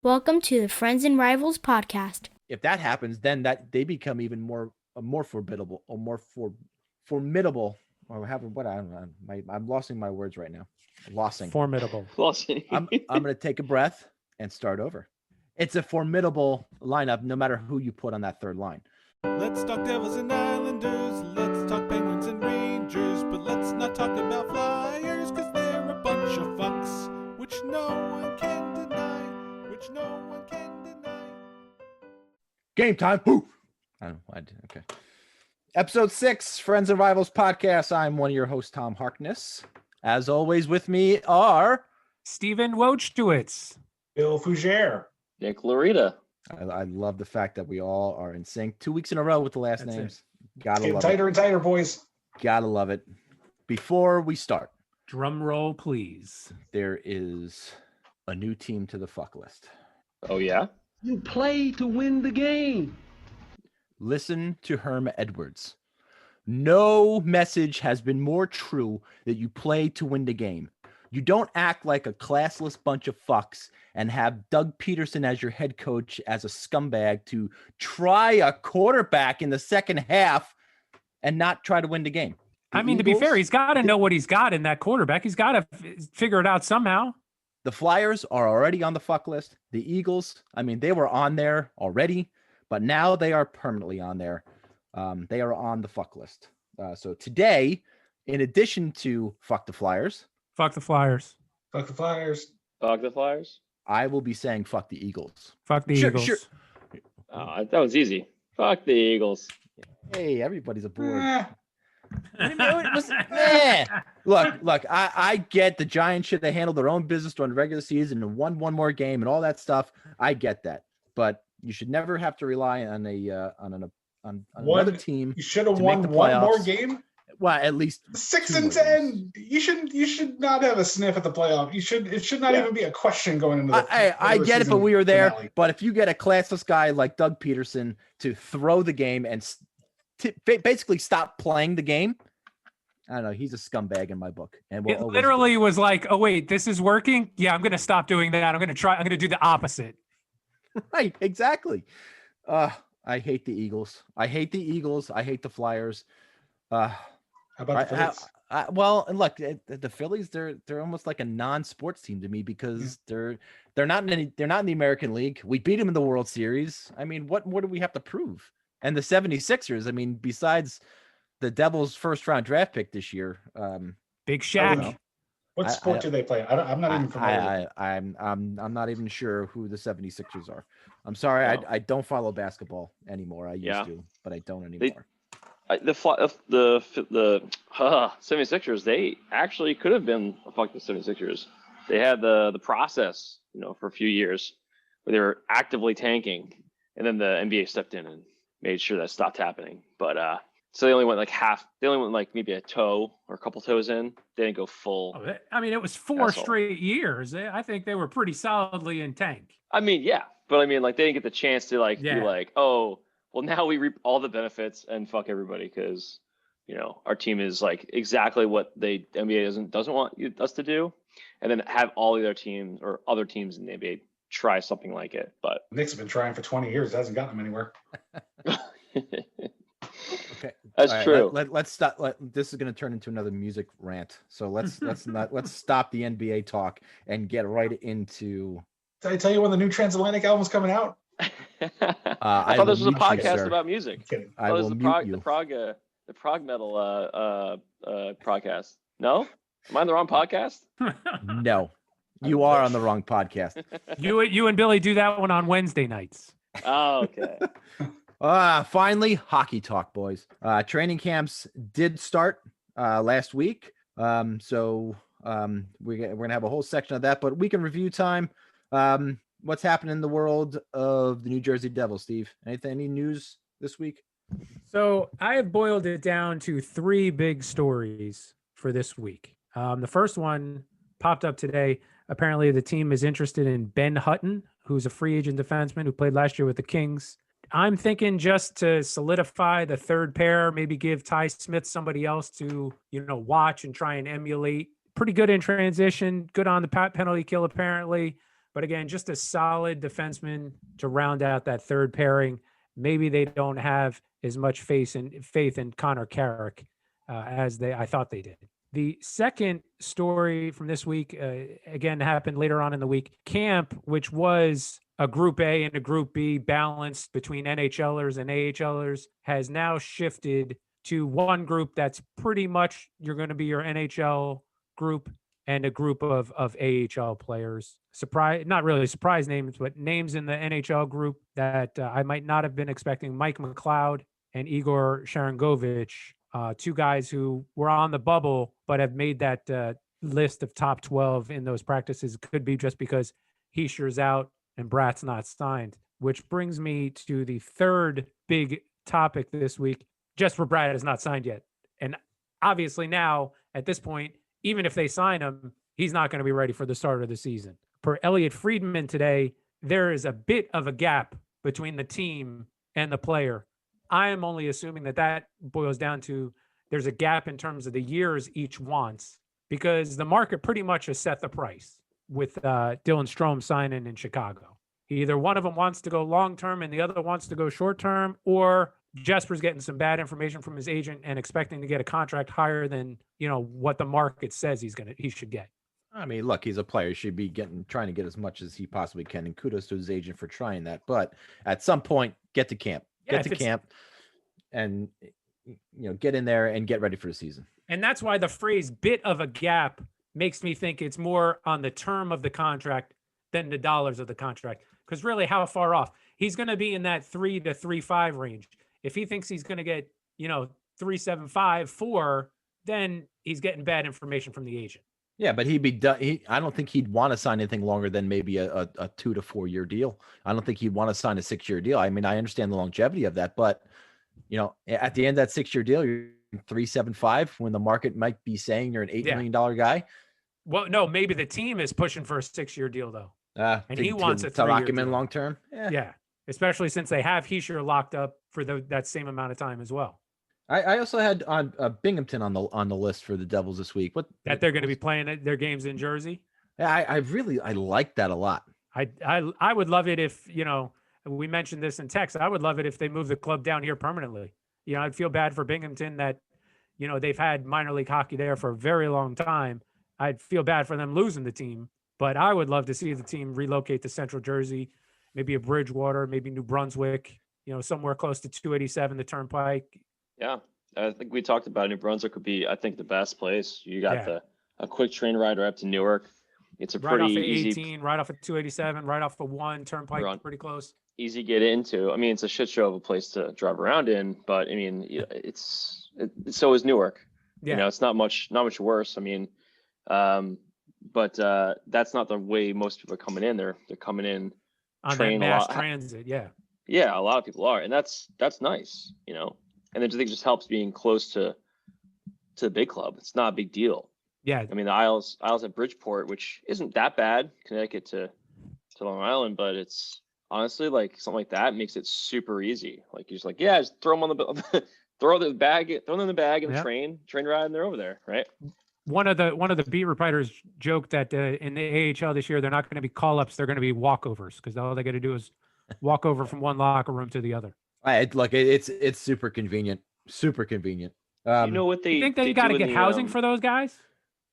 Welcome to the Friends and Rivals podcast. If that happens, then that they become even more formidable or formidable. Or what I don't know. I'm losing my words right now. Formidable. I'm going to take a breath and start over. It's a formidable lineup, no matter who you put on that third line. Let's talk Devils and Islanders. Let's talk Penguins and Rangers. But let's not talk about Flyers, because they're a bunch of fucks, which no one can deny. Game time. Woo! I don't know why I did. Okay. Episode 6, Friends and Rivals podcast. I'm one of your hosts, Tom Harkness. As always, with me are Steven Wojtowicz, Bill Fougere, Nick Lorita. I love the fact that we all are in sync 2 weeks in a row with the last That's names. Gotta love tighter and tighter, boys. Gotta love it. Before we start, drum roll, please. There is a new team to the fuck list. Oh, yeah? You play to win the game. Listen to Herm Edwards. No message has been more true that you play to win the game. You don't act like a classless bunch of fucks and have Doug Peterson as your head coach as a scumbag to try a quarterback in the second half and not try to win the game. I mean, to be fair, he's got to know what he's got in that quarterback. He's got to figure it out somehow. The Flyers are already on the fuck list. The Eagles, I mean, they were on there already, but now they are permanently on there. They are on the fuck list. So today, in addition to fuck the Flyers, fuck the Flyers, fuck the Flyers, fuck the Flyers, I will be saying fuck the Eagles. Fuck the Eagles. Sure. That was easy. Fuck the Eagles. Hey, everybody's aboard. Look, I get the Giants should have handled their own business during the regular season and won one more game and all that stuff. I get that, but you should never have to rely on another team. You should have won one more game. Well, at least 6-10. You should not have a sniff at the playoff. It should not even be a question going into the. I get it, but we were there. Finale. But if you get a classless guy like Doug Peterson to throw the game and basically stop playing the game, I don't know. He's a scumbag in my book. And it literally was like, oh wait, this is working. Yeah, I'm going to stop doing that. I'm going to do the opposite. Right, exactly. I hate the Eagles. I hate the Flyers. How about the Phillies? Well, and look, the Phillies, they're almost like a non-sports team to me because they're not in the American League. We beat them in the World Series. I mean, what more do we have to prove? And the 76ers, I mean, besides the Devils' first-round draft pick this year, Big Shaq. What sport do they play? I'm not even familiar. I'm not even sure who the 76ers are. I'm sorry, I don't follow basketball anymore. I used to, but I don't anymore. The 76ers, they actually could have been fuck the 76ers. They had the process, for a few years where they were actively tanking, and then the NBA stepped in and made sure that stopped happening. But so they only went like maybe a toe or a couple toes in. They didn't go full. I mean, it was 4 straight years. I think they were pretty solidly in tank. I mean, yeah, but I mean, like they didn't get the chance to be like, oh, well, now we reap all the benefits and fuck everybody because, our team is like exactly what the NBA doesn't want us to do, and then have all the other teams or other teams in the NBA try something like it. But Knicks have been trying for 20 years. It hasn't gotten them anywhere. Okay, that's true. Let's stop. This is going to turn into another music rant. So let's stop the NBA talk and get right into. Did I tell you when the new Transatlantic album's coming out? I thought this was a podcast about music. I will mute you. The prog metal podcast. No, am I on the wrong podcast? No, you are on the wrong podcast. You and Billy do that one on Wednesday nights. Oh, okay. Finally, hockey talk, boys. Training camps did start last week. So we're gonna have a whole section of that, but weekend review time. What's happening in the world of the New Jersey Devils, Steve? Any news this week? So I have boiled it down to 3 big stories for this week. The first one popped up today. Apparently, the team is interested in Ben Hutton, who's a free agent defenseman who played last year with the Kings. I'm thinking just to solidify the third pair, maybe give Ty Smith somebody else to, watch and try and emulate. Pretty good in transition, good on the penalty kill apparently, But again, just a solid defenseman to round out that third pairing. Maybe they don't have as much faith in Connor Carrick as I thought they did. The second story from this week, again, happened later on in the week. Camp, which was a Group A and a Group B balanced between NHLers and AHLers, has now shifted to one group that's pretty much you're going to be your NHL group and a group of AHL players. Not really surprise names, but names in the NHL group that I might not have been expecting. Mike McLeod and Igor Sharangovich, two guys who were on the bubble but have made that list of top 12 in those practices. Could be just because Heischer's out and Bratt's not signed, which brings me to the third big topic this week. Jesper Bratt is not signed yet. And obviously now, at this point, even if they sign him, he's not going to be ready for the start of the season. Per Elliot Friedman today, there is a bit of a gap between the team and the player. I am only assuming that boils down to there's a gap in terms of the years each wants, because the market pretty much has set the price with Dylan Strome signing in Chicago. Either one of them wants to go long-term and the other wants to go short-term, or Jesper's getting some bad information from his agent and expecting to get a contract higher than, what the market says he should get. I mean, look, he's a player. He should be trying to get as much as he possibly can. And kudos to his agent for trying that. But at some point, get to camp. Get to camp and, get in there and get ready for the season. And that's why the phrase bit of a gap makes me think it's more on the term of the contract than the dollars of the contract. Because really, how far off? He's going to be in that 3 to 3.5 range. If he thinks he's going to get, 3.75, 4, then he's getting bad information from the agent. Yeah, but he'd be done. I don't think he'd want to sign anything longer than maybe a 2 to 4 year deal. I don't think he'd want to sign a 6-year deal. I mean, I understand the longevity of that, but at the end of that 6-year deal, you're 3.75 when the market might be saying you're an $8 million guy. Well, no, maybe the team is pushing for a 6-year deal though, and he wants a 3-year to lock him deal. In long term. Yeah, especially since they have Heischer locked up for that same amount of time as well. I also had on Binghamton on the list for the Devils this week. That they're going to be playing their games in Jersey. Yeah, I like that a lot. I would love it if we mentioned this in text. I would love it if they move the club down here permanently. I'd feel bad for Binghamton that they've had minor league hockey there for a very long time. I'd feel bad for them losing the team, but I would love to see the team relocate to Central Jersey, maybe a Bridgewater, maybe New Brunswick. Somewhere close to 287, the Turnpike. Yeah, I think we talked about New Brunswick would be, I think, the best place. You got a quick train ride right up to Newark. It's a pretty right off of easy 18, right off of 287, right off of 1 Turnpike, pretty close. Easy get into. I mean, it's a shit show of a place to drive around in, but I mean, so is Newark. Yeah. It's not much worse. I mean, but that's not the way most people are coming in. They're coming in on that mass transit. Yeah. Yeah, a lot of people are, and that's nice, And I think it just helps being close to the big club. It's not a big deal. Yeah. I mean, the Isles at Bridgeport, which isn't that bad, Connecticut to Long Island, but it's honestly like something like that makes it super easy. Like you're just throw them on the throw them in the bag and the train ride, and they're over there, right? One of the beat reporters joked that in the AHL this year they're not going to be call-ups, they're going to be walkovers because all they got to do is walk over from one locker room to the other. It's super convenient. Super convenient. What you think they got to get housing for those guys?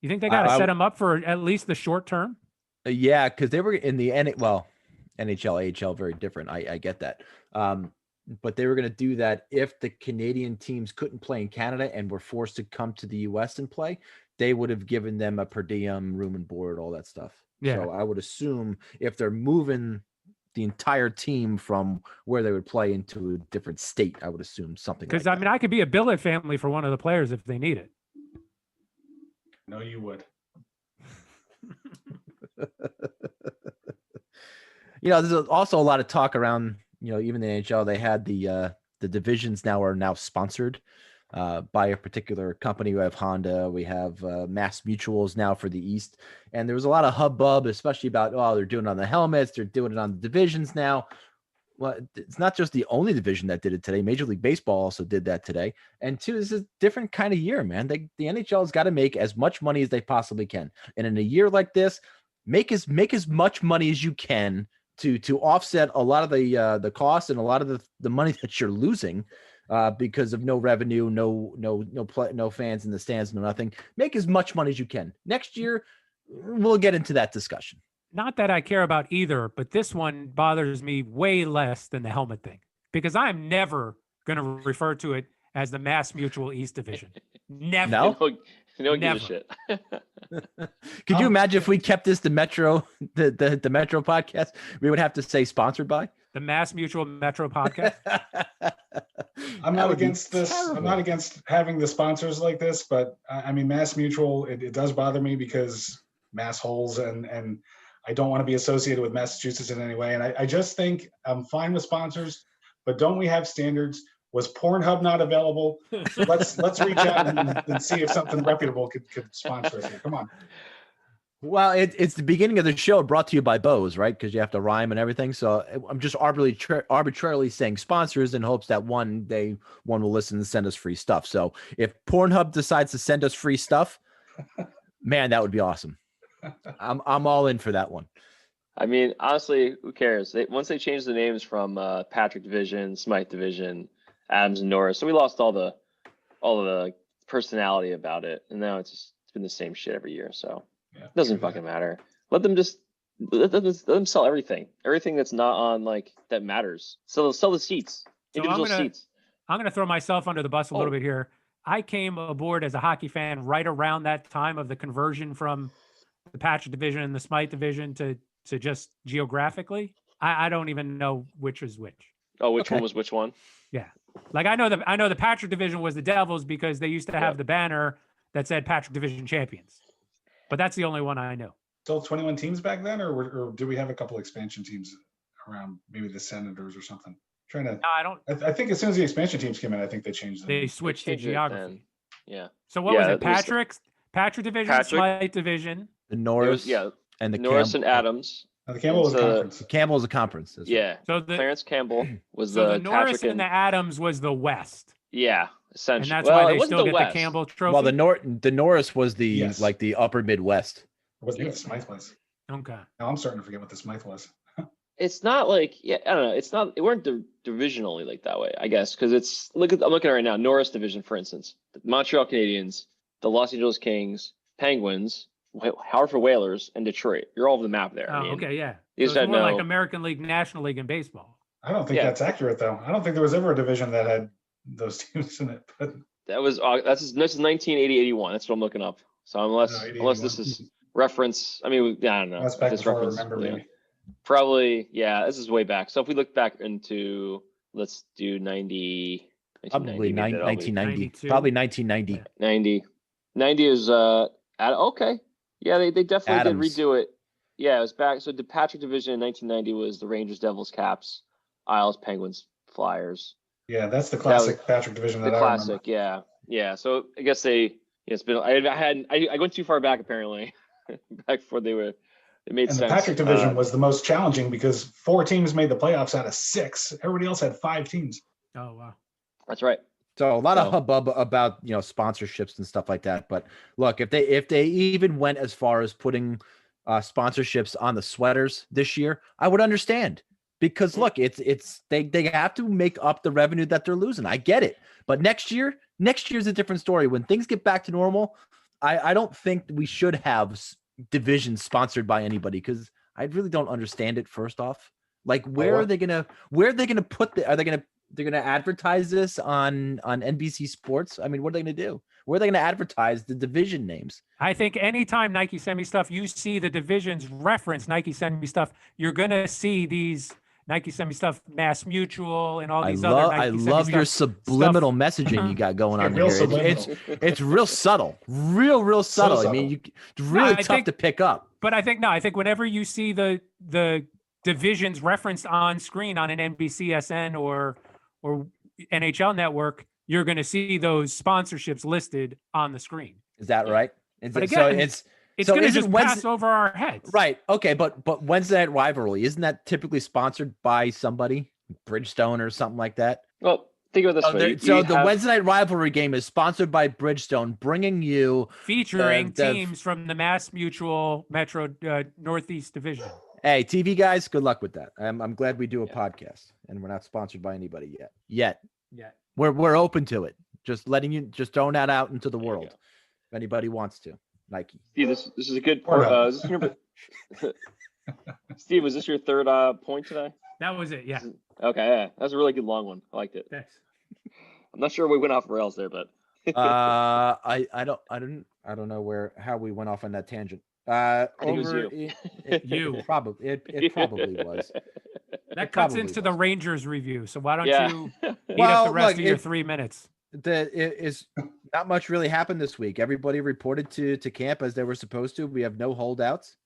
You think they got to set them up for at least the short term? Yeah, because they were in the NHL, AHL, very different. I get that. But they were going to do that if the Canadian teams couldn't play in Canada and were forced to come to the U.S. and play. They would have given them a per diem, room and board, all that stuff. Yeah. So I would assume if they're moving the entire team from where they would play into a different state, I would assume something. Because like I could be a billet family for one of the players if they need it. No, you would. There's also a lot of talk around. Even the NHL, they had the divisions are now sponsored by a particular company. We have Honda, we have Mass Mutuals now for the East, and there was a lot of hubbub, especially about they're doing it on the helmets, they're doing it on the divisions now. Well, it's not just the only division that did it today. Major League Baseball also did that today. And two, this is a different kind of year, man. The NHL has got to make as much money as they possibly can, and in a year like this, make as much money as you can to offset a lot of the costs and a lot of the money that you're losing because of no revenue, no fans in the stands, no nothing. Make as much money as you can. Next year, we'll get into that discussion. Not that I care about either, but this one bothers me way less than the helmet thing, because I'm never going to refer to it as the Mass Mutual East Division. Never. No? You don't give a Never. shit. Could you imagine if we kept this the Metro podcast? We would have to say sponsored by The Mass Mutual Metro podcast. I'm That not would be against this. terrible. I'm not against having the sponsors like this, but I mean, Mass Mutual, it does bother me because Mass holes, and I don't want to be associated with Massachusetts in any way. And I just think I'm fine with sponsors, but don't we have standards? Was Pornhub not available? Let's reach out and see if something reputable could sponsor us here. Come on. Well, it's the beginning of the show brought to you by Bose, right? Because you have to rhyme and everything. So I'm just arbitrarily saying sponsors in hopes that one day one will listen and send us free stuff. So if Pornhub decides to send us free stuff, man, that would be awesome. I'm all in for that one. I mean, honestly, who cares? Once they changed the names from Patrick Division, Smythe Division, Adams and Norris, so we lost all the personality about it, and now it's been the same shit every year. So it doesn't fucking matter. Let them sell everything that's not on like that matters. So sell the seats, So individual seats. I'm going to throw myself under the bus a little Oh. bit here. I came aboard as a hockey fan right around that time of the conversion from the Patrick Division and the Smythe Division to just geographically. I don't even know which is which. Oh, which Okay. one was which one? Yeah. Like I know the Patrick Division was the Devils because they used to have Yeah. the banner that said Patrick Division champions. But that's the only one I know. Still 21 teams back then, or do we have a couple expansion teams around? Maybe the Senators or something. Trying to. No, I don't. I think as soon as the expansion teams came in, I think they changed them. They switched to changed it geography. then. Yeah. So what Yeah, was it? it was- Patrick Division, Patrick- Smythe Division. The Norris, Yeah. and the Norris Campbell. and Adams. Now, the Campbell was a So- conference. Campbell is a conference. That's right. Yeah. So the Clarence Campbell was so the the Norris Patrick and the Adams was the West, yeah, and essentially. that's well, why it they wasn't still the get West. the Campbell Trophy. Well, the Norris was the Yes. like the upper Midwest. Or was it the Smythe was? Okay. Now I'm starting to forget what the Smythe was. It's not like I don't know. It's not. It weren't divisionally like that way, I guess, because it's I'm looking at it right now. Norris Division, for instance, the Montreal Canadiens, the Los Angeles Kings, Penguins, Hartford Whalers, and Detroit. You're all over the map there. Oh, I mean, okay, yeah. you So just it's had more like no- American League, National League, and baseball. I don't think Yeah. that's accurate though. I don't think there was ever a division that had those teams in it. But That was this is 1980-81. That's what I'm looking up. So unless 80, this 81. is reference, I mean, I don't know. that's if back this before I reference- remember. yeah. Maybe. Probably, yeah. This is way back. So if we look back into, let's do 90. Probably 1990. 92. Probably 1990. 90 is okay. Yeah, they definitely Adams. did redo it. Yeah, it was back. So the Patrick Division in 1990 was the Rangers, Devils, Caps, Isles, Penguins, Flyers. Yeah, that's the classic Patrick division The that I classic, remember. yeah. So I guess it's been. I went too far back apparently, back before they made And sense. the Patrick division was the most challenging because 4 teams made the playoffs out of 6. Everybody else had 5 teams. Oh wow. That's right. So a lot of So- hubbub about sponsorships and stuff like that. But look, if they even went as far as putting sponsorships on the sweaters this year, I would understand. Because look, it's they have to make up the revenue that they're losing. I get it, but next year's a different story. When things get back to normal, I don't think we should have divisions sponsored by anybody because I really don't understand it. First off, like where are they gonna put they're gonna advertise this on NBC Sports? I mean, what are they gonna do? Where are they gonna advertise the division names? I think anytime Nike send me stuff, you see the divisions reference Nike send me stuff. You're gonna see these Nike send me stuff, Mass Mutual, and all these other Nike I Send Me love your stuff. subliminal messaging you got going on Real here. subliminal. It's real subtle, real subtle. I mean, it's really I tough think- to pick up. But I think whenever you see the divisions referenced on screen on an NBCSN or NHL network, you're going to see those sponsorships listed on the screen. Is that right? But again, it's It's So going to isn't just Wednesday- pass over our heads. right. Okay, but Wednesday Night Rivalry, isn't that typically sponsored by somebody, Bridgestone or something like that? Well, Think about it this So, way. so you the have- Wednesday night rivalry game is sponsored by Bridgestone, bringing you. Featuring the- teams from the Mass Mutual Metro Northeast Division. Hey, TV guys, good luck with that. I'm glad we do a Yeah. podcast, and we're not sponsored by anybody yet. Yet Yeah. we're open to it. Just throwing that out into the There you world. go. If anybody wants to, Nike. Steve, this is a good Or point. not. Is this your... Steve, was this your third point today? That was it. Yeah. Okay, yeah. That was a really good long one. I liked it. Thanks. I'm not sure we went off rails there, but I don't know how we went off on that tangent. I think it was you. You. It probably was. That cuts probably into the was. Rangers review. So why don't Yeah. you eat up Well, the rest look, of your if- 3 minutes? It is not much really happened this week. Everybody reported to camp as they were supposed to. We have no holdouts.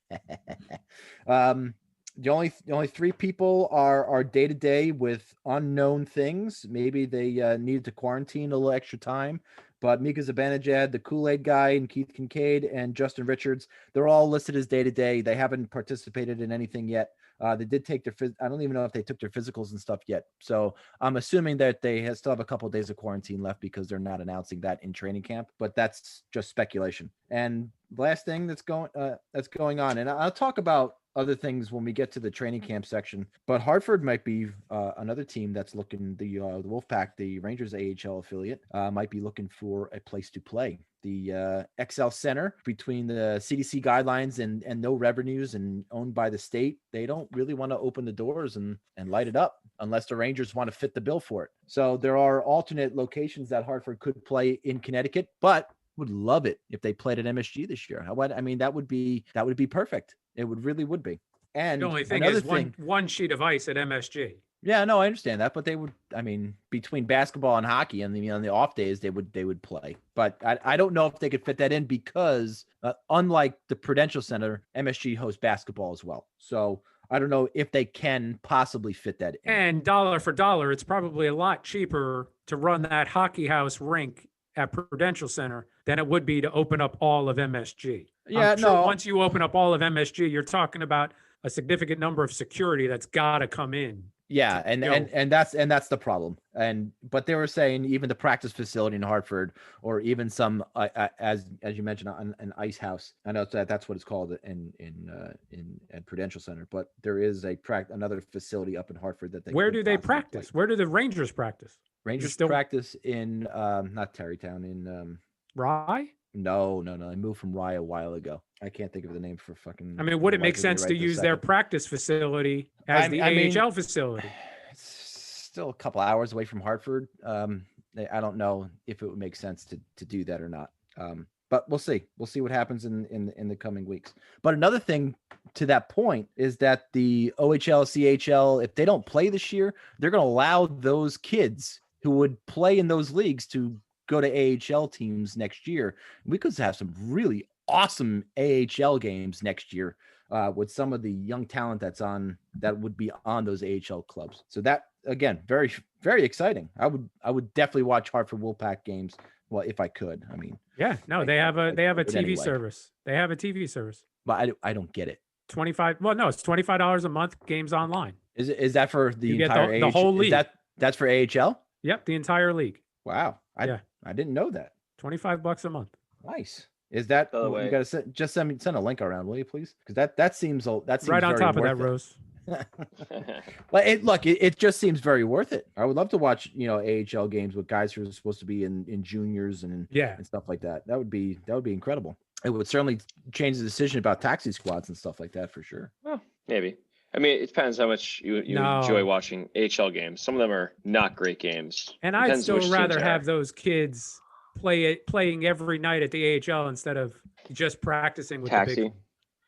The only three people are day to day with unknown things. Maybe they needed to quarantine a little extra time. But Mika Zibanejad, the Kool-Aid guy, and Keith Kincaid and Justin Richards, they're all listed as day to day. They haven't participated in anything yet. They did take their I don't even know if they took their physicals and stuff yet. So I'm assuming that they still have a couple of days of quarantine left because they're not announcing that in training camp. But that's just speculation. And last thing that's going on, and I'll talk about other things when we get to the training camp section. But Hartford might be another team that's looking. The Wolfpack, the Rangers AHL affiliate, might be looking for a place to play. The XL Center, between the CDC guidelines and no revenues and owned by the state, they don't really want to open the doors and light it up unless the Rangers want to fit the bill for it. So there are alternate locations that Hartford could play in Connecticut, but would love it if they played at MSG this year. I mean, that would be perfect. It really would be. And The only thing another is one sheet of ice at MSG. Yeah, no, I understand that, but they would. I mean, between basketball and hockey, and on the off days, they would play. But I don't know if they could fit that in because unlike the Prudential Center, MSG hosts basketball as well. So I don't know if they can possibly fit that in. And dollar for dollar, it's probably a lot cheaper to run that hockey house rink at Prudential Center than it would be to open up all of MSG. Yeah, I'm sure no. once you open up all of MSG, you're talking about a significant number of security that's got to come in. Yeah, and that's the problem. But they were saying even the practice facility in Hartford, or even some as you mentioned, an ice house. I know that's what it's called at Prudential Center. But there is another facility up in Hartford that they. Where could do they possibly practice? play. Where do the Rangers practice? Rangers still- practice in not Terrytown, in Rye? no. I moved from Rye a while ago. I can't think of the name for fucking. I mean, would it make life of me sense right to this use their second. practice facility as the I mean- AHL facility? It's still a couple hours away from Hartford. I don't know if it would make sense to do that or not. But we'll see. We'll see what happens in the coming weeks. But another thing to that point is that the OHL, CHL, if they don't play this year, they're going to allow those kids who would play in those leagues to go to AHL teams next year. We could have some really awesome AHL games next year with some of the young talent that would be on those AHL clubs. So that, again, very, very exciting. I would definitely watch Hartford Wolfpack games. Well, if I could, I mean, Yeah, no, they have a I would TV anyway. service. They have a TV service. but I don't get it. 25. Well, no, it's $25 a month. Games online. Is that for the You get entire the AHL? whole league. That's for AHL? Yep, the entire league. Wow. Yeah. I didn't know that. $25 a month. Nice. Is that By the you way- got to send a link around, will you please? Because that seems Right on very top of that, worth it. Rose. Well, it just seems very worth it. I would love to watch, AHL games with guys who are supposed to be in juniors and Yeah. stuff like that. That would be incredible. It would certainly change the decision about taxi squads and stuff like that for sure. Well, maybe. I mean, it depends how much you No. enjoy watching AHL games. Some of them are not great games. And I'd Depends still which teams rather they have are. those kids playing every night at the AHL instead of just practicing with the Taxi. big.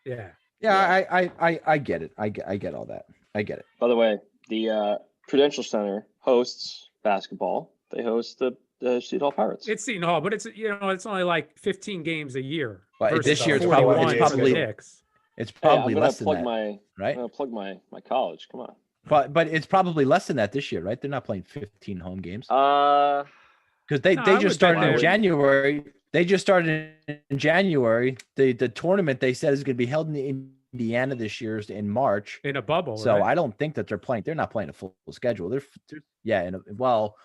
Yeah. Yeah, I get it. I get all that. I get it. By the way, the Prudential Center hosts basketball. They host the Seton Hall Pirates. It's Seton Hall, but it's only like 15 games a year. But versus this year it's 41 probably- for the probably- Knicks. It's Hey, I'm probably gonna less than plug that, I'm right? gonna plug my college. Come on. But it's probably less than that this year, right? They're not playing 15 home games Uh, because they No, I just would bet started they in would. January. They just started in January. The tournament they said is going to be held in Indiana this year is in March. In a bubble. So right? I don't think that they're not playing a full schedule. Yeah, and well,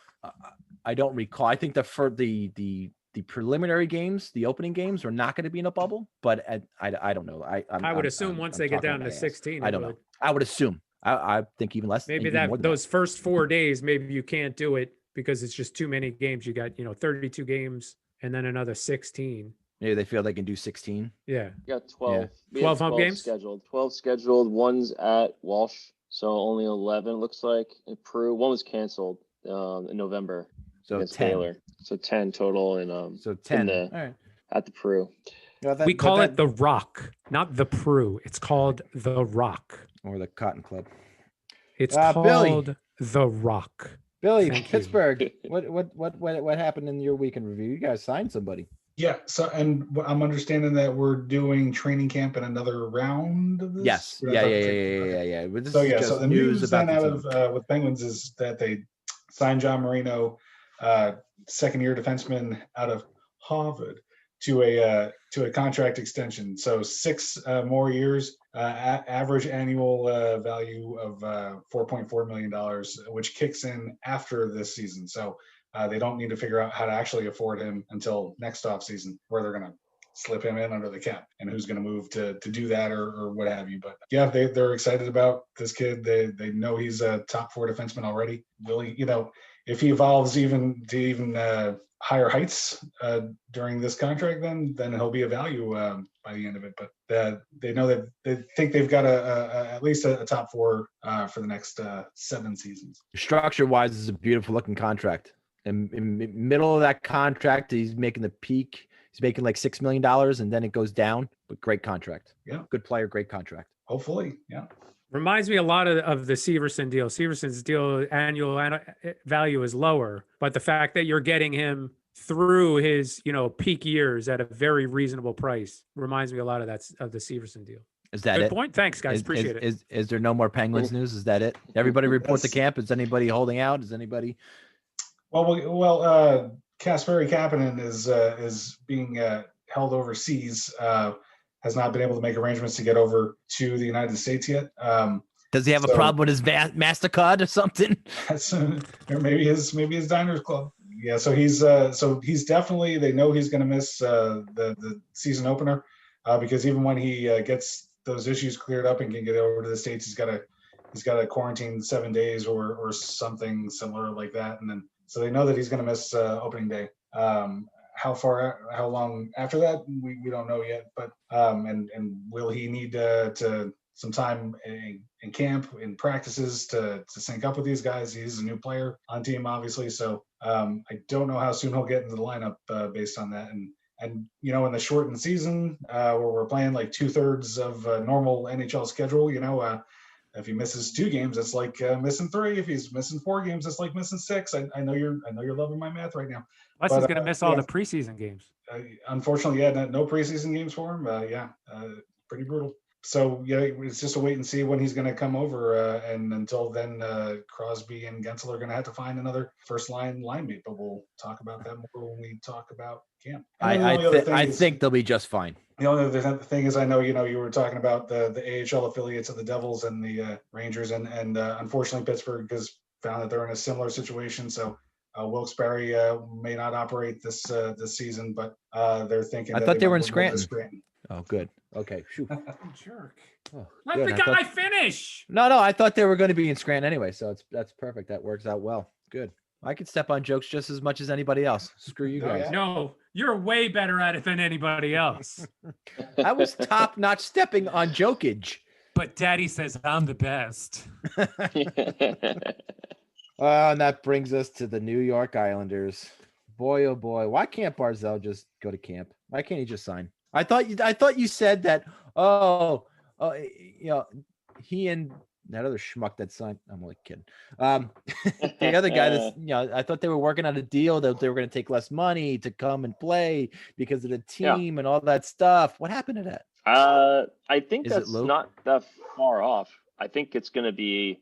I don't recall. I think the preliminary games, the opening games, are not going to be in a bubble. But I don't know. I would assume once they get down to 16, I don't know. I would assume. I think even less. Maybe even more than those first 4 days, maybe you can't do it because it's just too many games. You got 32 games and then another 16. Maybe they feel they can do 16. Yeah. We got 12. Yeah. We 12 had home games? scheduled. 12 scheduled. One's at Walsh, so only 11 looks like. In Peru, one was canceled in November. So against 10. Baylor. So 10 total, and So 10. the- All right. at the Peru. We call it the Rock, not the Peru. It's called the Rock. or the Cotton Club. It's Billy. called the Rock. Billy, Thank you. Pittsburgh. What happened in your weekend review? You guys signed somebody. Yeah. So, and I'm understanding that we're doing training camp in another round of this. Yes. Or I Yeah. thought- Yeah. But this So is yeah, just so the news news about then the out team. of with Penguins is that they signed John Marino, second-year defenseman out of Harvard, to a contract extension. So 6 more years, average annual value of $4.4 million, which kicks in after this season. So they don't need to figure out how to actually afford him until next offseason, where they're going to slip him in under the cap and who's going to move to do that or what have you. But yeah, they're excited about this kid. They know he's a top 4 defenseman already. Will he, if he evolves even higher heights during this contract, then he'll be a value by the end of it. But they know that they think they've got at least a top 4 for the next 7 seasons. Structure-wise, this is a beautiful looking contract. In middle of that contract, he's making the peak. He's making like $6 million, and then it goes down. But great contract. Yeah. Good player, great contract. Hopefully, yeah. Reminds me a lot of the Severson deal. Severson's deal annual value is lower, but the fact that you're getting him through his peak years at a very reasonable price reminds me a lot of the Severson deal. Is that Good it? point. Thanks, guys. Appreciate it. Is there no more Penguins news? Is that it? Everybody report to camp. Is anybody holding out? Is anybody? Well, Kasperi Kapanen is being held overseas. Has not been able to make arrangements to get over to the United States yet. Does he have a problem with his MasterCard or something? Or maybe his Diners Club. Yeah, so he's definitely, they know he's going to miss the season opener because even when he gets those issues cleared up and can get over to the States, he's got to quarantine 7 days or something similar like that, and then so they know that he's going to miss opening day. How long after that, we don't know yet. But and will he need to some time in camp, in practices to sync up with these guys? He's a new player on team, obviously. So I don't know how soon he'll get into the lineup based on that. And in the shortened season where we're playing like 2/3 of normal NHL schedule, if he misses 2 games, it's like missing 3. If he's missing 4 games, it's like missing 6. I know you're loving my math right now. Plus, he's going to miss all the preseason games. Unfortunately, no preseason games for him. Pretty brutal. So yeah, it's just a wait and see when he's going to come over. And until then, Crosby and Gensel are going to have to find another first line mate. But we'll talk about that more when we talk about camp. I think they'll be just fine. The only other thing is, I know you were talking about the AHL affiliates of the Devils and the Rangers, and unfortunately Pittsburgh has found that they're in a similar situation. So Wilkes-Barre may not operate this season, but they're thinking. I thought they were in Scranton. Oh, good. Okay. Shoot. Jerk. Oh, Let good. the guy finish. No, I thought they were going to be in Scranton anyway, so that's perfect. That works out well. Good. I could step on jokes just as much as anybody else. Screw you guys. No, you're way better at it than anybody else. I was top-notch stepping on jokage. But Daddy says I'm the best. And that brings us to the New York Islanders. Boy, oh boy, why can't Barzal just go to camp? Why can't he just sign? I thought you said that. He and that other schmuck that signed. I'm only kidding. The other guy that's, I thought they were working on a deal that they were going to take less money to come and play because of the team and all that stuff. What happened to that? I think that's not that far off. I think it's going to be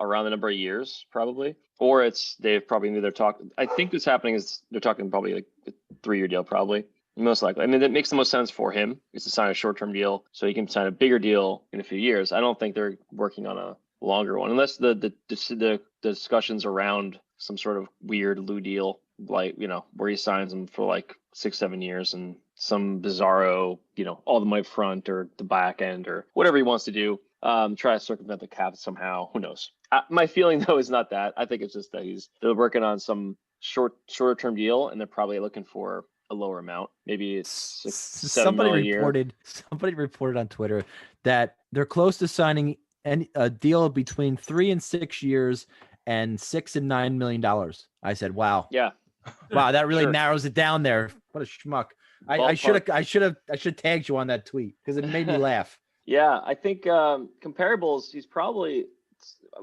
around the number of years, probably, or they've probably they're talking. I think what's happening is they're talking probably like a 3-year deal, probably. Most likely. I mean, that makes the most sense for him is to sign a short-term deal so he can sign a bigger deal in a few years. I don't think they're working on longer one, unless the discussions around some sort of weird Lou deal, like, where he signs him for like 6-7 years and some bizarro, all the way front or the back end or whatever he wants to do. Try to circumvent the cap somehow. Who knows? My feeling though is not that. I think it's just that they're working on some shorter term deal, and they're probably looking for a lower amount. Maybe it's 6, 7 million a year. Somebody reported on Twitter that they're close to signing a deal between 3 and 6 years and $6 and $9 million. I said, wow. Yeah. Wow, that really Sure. narrows it down there. What a schmuck. I should have tagged you on that tweet because it made me laugh. Yeah, I think comparables. He's probably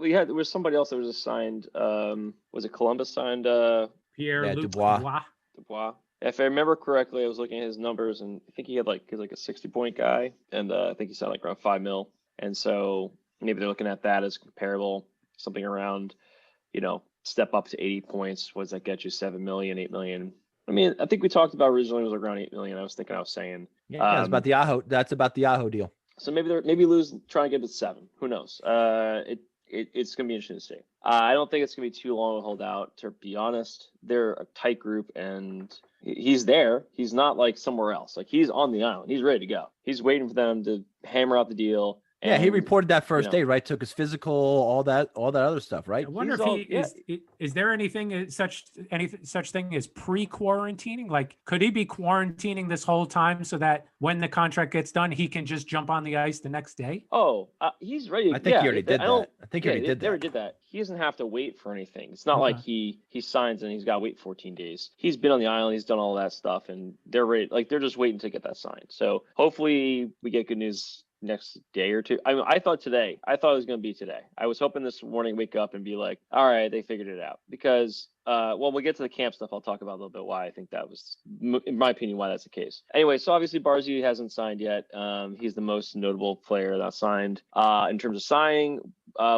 there was somebody else that was assigned. Was it Columbus signed? Pierre-Luc Dubois. Dubois. If I remember correctly, I was looking at his numbers, and I think he's like a 60-point guy, and I think he signed like around $5 million. And so maybe they're looking at that as comparable, something around, step up to 80 points. What does that get you? 7 million, 8 million. I mean, I think we talked about originally it was around 8 million. I was saying. Yeah, it's about the Aho. That's about the Aho deal. So maybe lose, try and get it to 7. Who knows? It's gonna be interesting to see. I don't think it's gonna be too long to hold out. To be honest, they're a tight group, and he's there. He's not like somewhere else. Like, he's on the island. He's ready to go. He's waiting for them to hammer out the deal. Yeah, he reported that first day, right? Took his physical, all that other stuff, right? I wonder is there anything such thing as pre-quarantining? Like, could he be quarantining this whole time so that when the contract gets done, he can just jump on the ice the next day? Oh, he's ready. I think he already did that. I think he already did that. They already did that. He doesn't have to wait for anything. It's not like he signs and he's got to wait 14 days. He's been on the island. He's done all that stuff, and they're ready. Like, they're just waiting to get that signed. So hopefully we get good news next day or two. I thought it was going to be today. I was hoping this morning wake up and be like, all right, they figured it out. Because we'll get to the camp stuff. I'll talk about a little bit why I think that was, in my opinion, why that's the case. Anyway, so obviously Barzy hasn't signed yet. He's the most notable player that signed. In terms of signing,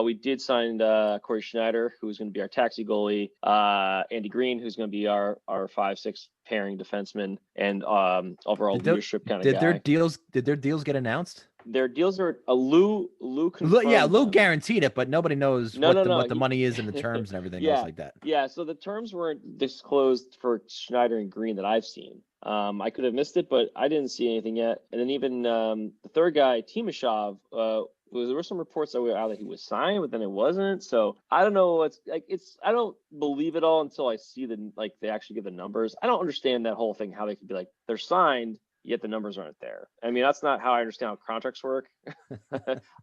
we did sign Corey Schneider, who's going to be our taxi goalie, Andy Green, who's going to be our 5-6 pairing defenseman, and overall leadership kind of guy. Did their deals get announced? Their deals are Lou confirmed. Yeah, Lou guaranteed it, but nobody knows what the money is and the terms and everything else like that. Yeah, so the terms weren't disclosed for Schneider and Green that I've seen. I could have missed it, but I didn't see anything yet. And then even the third guy, Timashov, there were some reports that were out that he was signed, but then it wasn't. So I don't know. I don't believe it all until I see they actually give the numbers. I don't understand that whole thing, how they could be like, they're signed, yet the numbers aren't there. I mean, that's not how I understand how contracts work.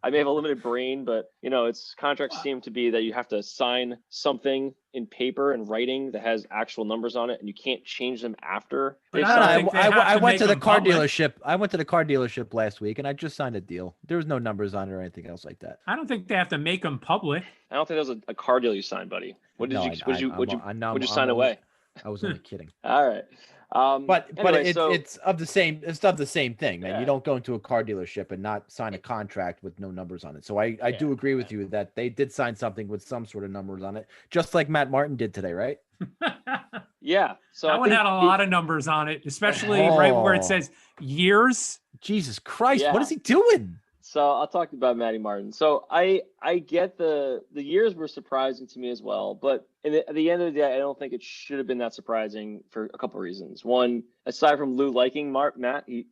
I may have a limited brain, but it's contracts seem to be that you have to sign something in paper and writing that has actual numbers on it, and you can't change them after. I went to the car dealership. I went to the car dealership last week, and I just signed a deal. There was no numbers on it or anything else like that. I don't think they have to make them public. I don't think that was a car deal you signed, buddy. Would you sign away? I was only kidding. All right. But anyway, it's of the same thing, man. Yeah. You don't go into a car dealership and not sign a contract with no numbers on it. So I do agree with you that they did sign something with some sort of numbers on it, just like Matt Martin did today, right? Yeah. So that one had a lot of numbers on it, especially right where it says years. Jesus Christ, Yeah. What is he doing? So I'll talk about Matty Martin. So I get the years were surprising to me as well, but at the end of the day, I don't think it should have been that surprising for a couple of reasons. One, aside from Lou liking Matt, if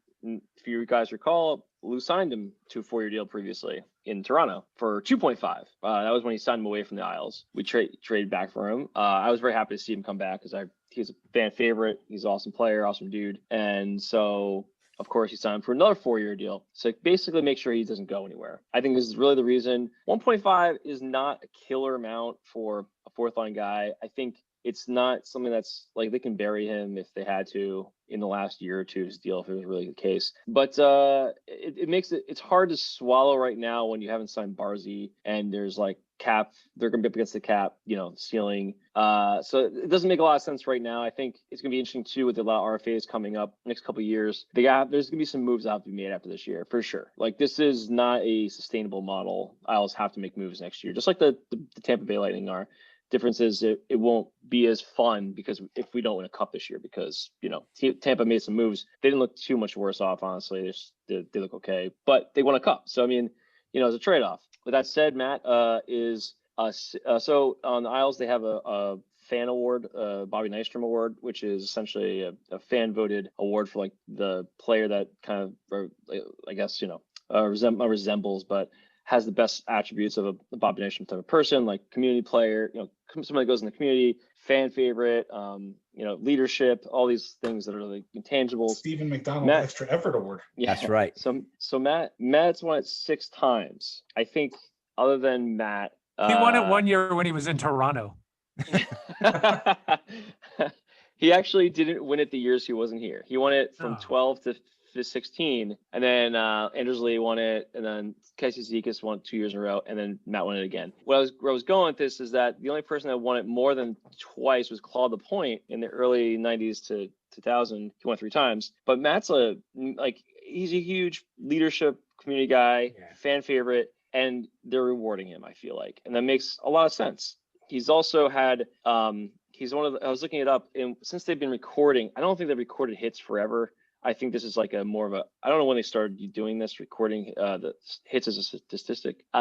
you guys recall, Lou signed him to a 4-year deal previously in Toronto for 2.5. That was when he signed him away from the Isles. We traded back for him. I was very happy to see him come back because he's a fan favorite. He's an awesome player, awesome dude, and so. Of course, he signed for another 4-year deal. So basically make sure he doesn't go anywhere. I think this is really the reason. 1.5 is not a killer amount for a fourth line guy. I think it's not something that's like they can bury him if they had to in the last year or two of his deal, if it was really the case. But it makes it's hard to swallow right now when you haven't signed Barzy and there's like cap, they're going to be up against the cap, ceiling. So it doesn't make a lot of sense right now. I think it's going to be interesting too with a lot of RFAs coming up next couple of years. There's going to be some moves that have to be made after this year for sure. Like, this is not a sustainable model. Isles have to make moves next year, just like the Tampa Bay Lightning are. Difference is it won't be as fun because if we don't win a cup this year, because Tampa made some moves, they didn't look too much worse off, honestly. They look okay, but they won a cup. So I mean, it's a trade-off. with that said, Matt, so on the Isles they have a fan award, Bobby Nystrom Award, which is essentially a fan voted award for like the player that kind of, I guess, resembles, but has the best attributes of a Bobby Nystrom type of person, like community player, somebody that goes in the community, fan favorite, leadership, all these things that are like intangibles. Stephen McDonald Matt, Extra Effort Award. Yeah. That's right. So Matt's won it 6 times. I think other than Matt, He won it one year when he was in Toronto. He actually didn't win it the years he wasn't here. He won it from Oh. 12 to 16, and then Anders Lee won it, and then Casey Zikas won it 2 years in a row, and then Matt won it again. Where I was going with this is that the only person that won it more than twice was Claude Lapointe in the early 90s to 2000. He won 3 times, but Matt's he's a huge leadership community guy, fan favorite, and they're rewarding him, I feel like, and that makes a lot of sense. He's also had he's one of the, I was looking it up, and since they've been recording, I don't think they've recorded hits forever. I think this is like I don't know when they started doing this, recording the hits as a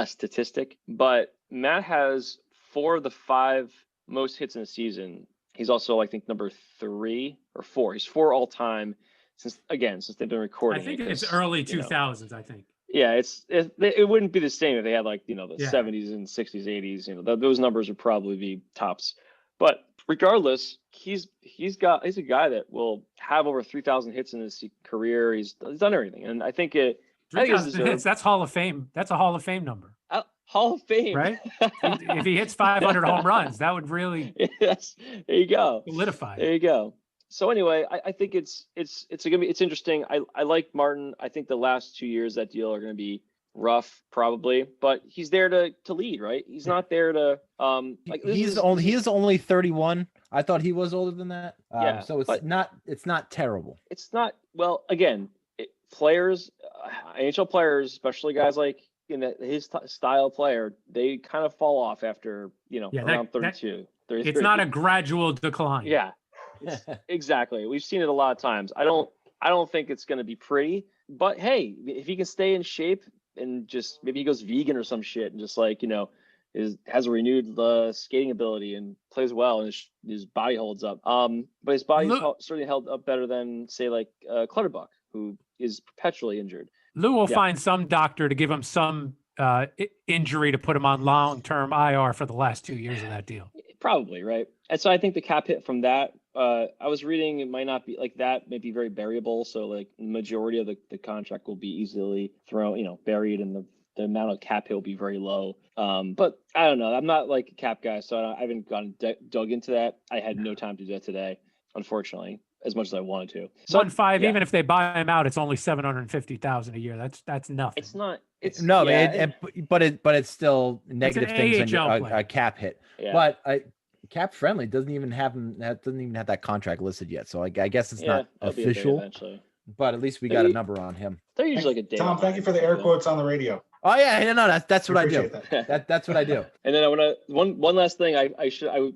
statistic, but Matt has 4 of the 5 most hits in a season. He's also, I think, number 3 or 4. He's 4 all time since they've been recording. I think it's early 2000s, I think. Yeah, it wouldn't be the same if they had like, the 70s and 60s, 80s, those numbers would probably be tops. But regardless, he's a guy that will have over 3,000 hits in his career. He's done everything, and I think 3,000 hits. That's Hall of Fame. That's a Hall of Fame number. Hall of Fame, right? If he hits 500 home runs, that would really yes. There you go. Solidify. There you go. So anyway, I think it's interesting. I like Martin. I think the last 2 years that deal are going to be rough, probably, but he's there to lead, right? He's not there to He's only 31. I thought he was older than that. So it's not terrible. It's not, well, again, players, NHL players, especially guys like his style player, they kind of fall off after around 32. It's not a gradual decline. Yeah. Exactly. We've seen it a lot of times. I don't think it's going to be pretty, but hey, if he can stay in shape and just maybe he goes vegan or some shit and just has a renewed skating ability and plays well and his body holds up. But his body's certainly held up better than say like Clutterbuck, who is perpetually injured. Lou will find some doctor to give him some injury to put him on long-term IR for the last 2 years of that deal. Probably, right? And so I think the cap hit from that, I was reading, it might not be like that, may be very variable. So like the majority of the contract will be easily thrown, buried, and the amount of cap hit will be very low. But I don't know. I'm not like a cap guy, so I haven't gone dug into that. I had no time to do that today, unfortunately, as much as I wanted to. So 1.5, even if they buy him out, it's only $750,000 a year. That's nothing. It's not. It's but it's still negative things on a cap hit. Yeah. But Cap Friendly doesn't even have that contract listed yet. So I guess it's not official. But at least we got a number on him. They're usually like a day. Tom, thank you for the air quotes on the radio. Oh yeah, no, that's what I do. That's what I do. And then I want to one last thing. I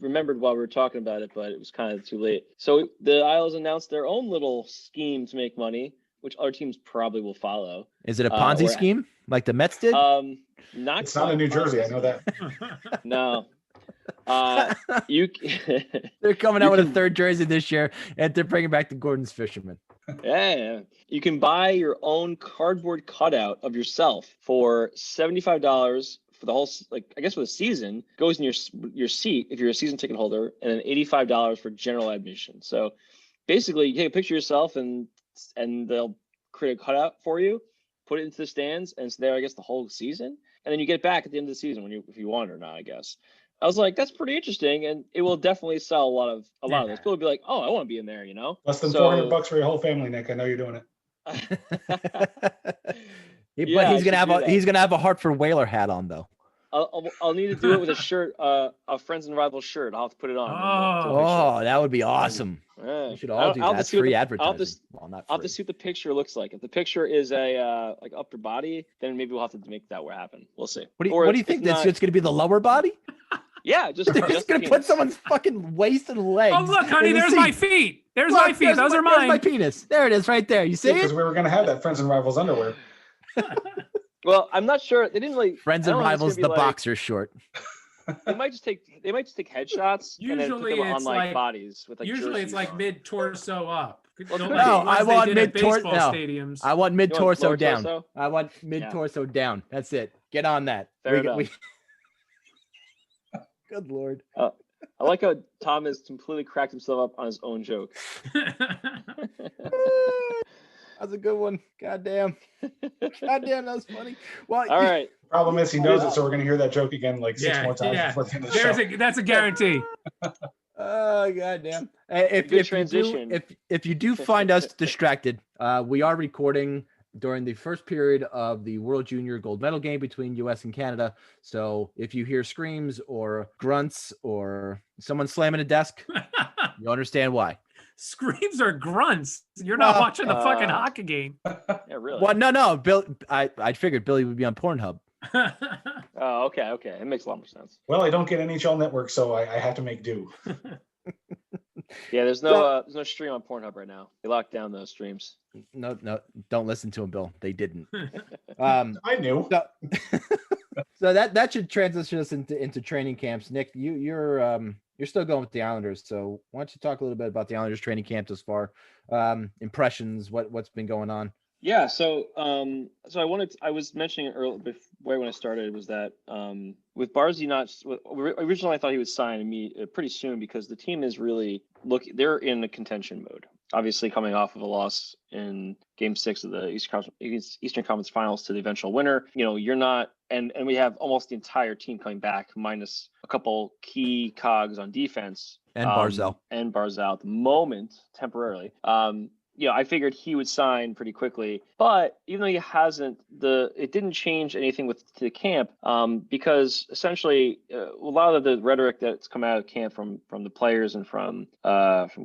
remembered while we were talking about it, but it was kind of too late. So the Isles announced their own little scheme to make money, which other teams probably will follow. Is it a Ponzi scheme like the Mets did? It's not in New Jersey. I know that. No. They're coming out with a third jersey this year, and they're bringing back the Gordon's Fisherman. Yeah, you can buy your own cardboard cutout of yourself for $75 for the whole, for the season. Goes in your seat if you're a season ticket holder, and then $85 for general admission. So basically, you take a picture of yourself, and they'll create a cutout for you, put it into the stands, and it's there, I guess, the whole season, and then you get it back at the end of the season if you want it or not, I guess. I was like, that's pretty interesting, and it will definitely sell a lot of those. People will be like, oh, I want to be in there, Less than $400 for your whole family, Nick. I know you're doing it. But he's gonna have a Hartford Whaler hat on though. I'll need to do it with a shirt, a Friends and Rivals shirt. I'll have to put it on. Oh, that would be awesome. Yeah. We should all do that. That's free advertising. I'll have to see what the picture looks like. If the picture is a upper body, then maybe we'll have to make that happen. We'll see. What do you think? That's just gonna be the lower body? Yeah, just gonna put someone's fucking waist and legs. Oh look, honey, there's my feet. There's my feet. Those are mine. There's my penis. There it is, right there. You see it? Because we were gonna have that Friends and Rivals underwear. Well, I'm not sure. They didn't really. Friends I and don't know if it's Rivals, gonna be the like- boxer short. They might just take headshots and then put Usually them on it's like like- bodies with like Usually it's jerseys like on. mid torso up. Well, Don't could like be. the No, ones I they want did at mid-torso- baseball no. stadiums. I want mid torso lower down. torso? I want mid torso down. That's it. Get on that. Fair enough. Good lord. I like how Tom has completely cracked himself up on his own joke. That's a good one. God damn. God damn, that was funny. Well, All right. Problem is, he knows it, so we're gonna hear that joke again like six more times before the end of the show. That's a guarantee. Oh goddamn! If Good if transition. you do, if you do find us distracted, we are recording during the first period of the World Junior Gold Medal game between U.S. and Canada. So if you hear screams or grunts or someone slamming a desk, you understand why. Screams or grunts. You're not Well, watching the fucking hockey game. Yeah, really. Well, no, Bill. I figured Billy would be on Pornhub. Oh, okay. It makes a lot more sense. Well, I don't get NHL Network, so I have to make do. Yeah, there's no stream on Pornhub right now. They locked down those streams. No, don't listen to him, Bill. They didn't. I knew. So, so that should transition us into training camps. Nick, you're still going with the Islanders, so why don't you talk a little bit about the Islanders training camp thus far? Impressions, what's been going on? Yeah, so I was mentioning earlier before when I started was that with Barzy originally I thought he would sign pretty soon because the team is really they're in a contention mode. Obviously, coming off of a loss in Game 6 of the Eastern Conference Finals to the eventual winner, you're not, and we have almost the entire team coming back minus a couple key cogs on defense And Barzal at the moment temporarily. I figured he would sign pretty quickly, but even though he hasn't, it didn't change anything to the camp because essentially a lot of the rhetoric that's come out of camp from the players and from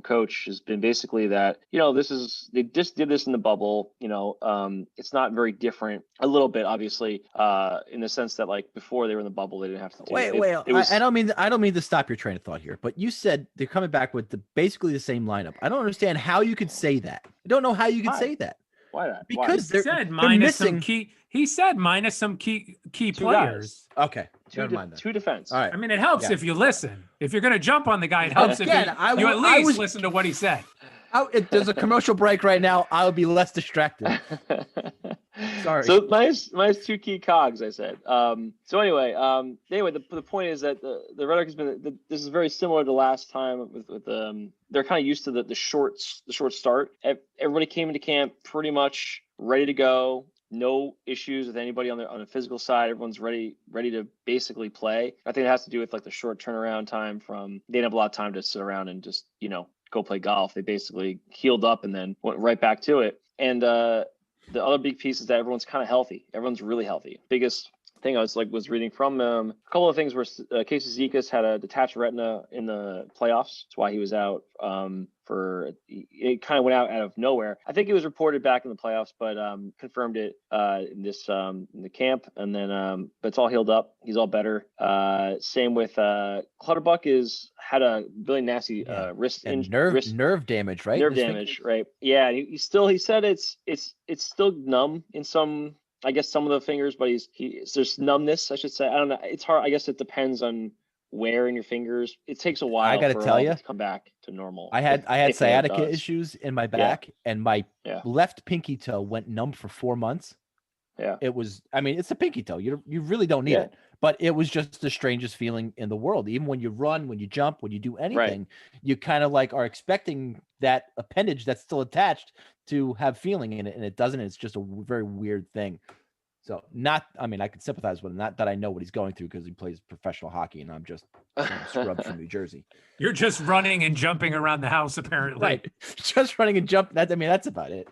coach has been basically that they just did this in the bubble. It's not very different. A little bit, obviously, in the sense that like before they were in the bubble, they didn't have to. I don't mean to stop your train of thought here, but you said they're coming back with basically the same lineup. I don't understand how you could say that. I don't know how you could say that. Why not? Because He said minus some key. He said minus some key players. Okay, never mind that. Two defense. All right. I mean, it helps if you listen. If you're going to jump on the guy, it helps if you at least listen to what he said. If there's a commercial break right now, I'll be less distracted. Sorry. So minus two key cogs, I said. So anyway, the point is that the rhetoric has been this is very similar to last time with they're kind of used to the short start. Everybody came into camp pretty much ready to go. No issues with anybody on the physical side. Everyone's ready to basically play. I think it has to do with like the short turnaround time they didn't have a lot of time to sit around and just go play golf. They basically healed up and then went right back to it. And the other big piece is that everyone's kind of healthy. Everyone's really healthy. Biggest thing I was reading from a couple of things were Casey Zizekas had a detached retina in the playoffs. That's why he was out it kind of went out of nowhere. I think it was reported back in the playoffs, but confirmed it in the camp. And then but it's all healed up. He's all better. Same with Clutterbuck had a really nasty wrist nerve damage, right? Nerve damage, right? Yeah. He said it's still numb in some. I guess some of the fingers, but there's numbness, I should say. I don't know. It's hard. I guess it depends on where in your fingers. It takes a while. I got to tell you, to come back to normal. I had sciatica issues in my back, and my left pinky toe went numb for 4 months. Yeah, it was. I mean, it's a pinky toe. You really don't need it, but it was just the strangest feeling in the world. Even when you run, when you jump, when you do anything, you kind of like are expecting that appendage that's still attached to have feeling in it, and it doesn't. It's just a very weird thing. So I could sympathize with him. Not that I know what he's going through because he plays professional hockey and I'm just scrubbed from New Jersey. You're just running and jumping around the house, apparently. Right. Just running and jumping. That's about it.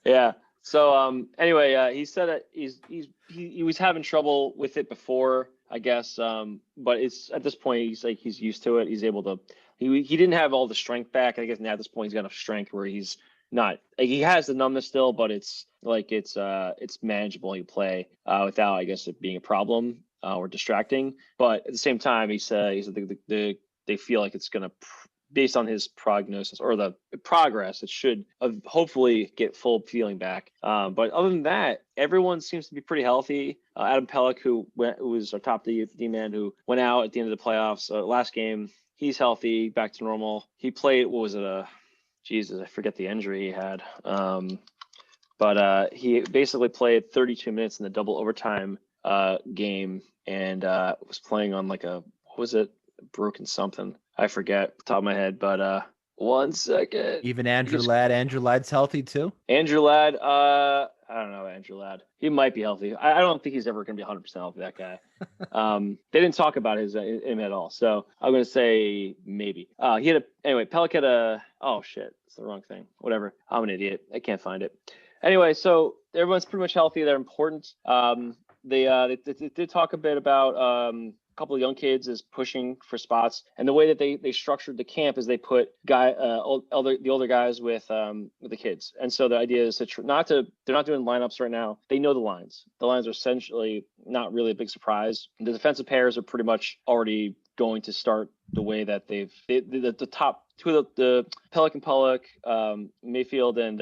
Yeah. So anyway, he said that he was having trouble with it before, I guess. But it's at this point he's used to it. He's able to. He didn't have all the strength back. I guess now at this point he's got enough strength where he's not. He has the numbness still, but it's manageable. You play without, I guess, it being a problem or distracting. But at the same time, he said they feel like it's going to based on his prognosis or the progress, it should hopefully get full feeling back. But other than that, everyone seems to be pretty healthy. Adam Pellick, who was our top D-man, who went out at the end of the playoffs last game, he's healthy, back to normal. He played, what was it? Jesus, I forget the injury he had. But he basically played 32 minutes in the double overtime game and was playing on like what was it? Broken something. I forget the top of my head, but 1 second. Even Andrew Ladd's healthy too. Andrew Ladd, I don't know Andrew Ladd. He might be healthy. I don't think he's ever going to be 100% healthy, that guy. They didn't talk about him at all. So I'm going to say maybe. Anyway, Pellick had oh shit, it's the wrong thing. Whatever. I'm an idiot. I can't find it. Anyway, so everyone's pretty much healthy. They're important. They did talk a bit about a couple of young kids is pushing for spots, and the way that they structured the camp is they put the older guys with the kids, and so the idea is they're not doing lineups right now. They know the lines. The lines are essentially not really a big surprise. The defensive pairs are pretty much already going to start the way that the top two of the Pelican Pollock, Mayfield and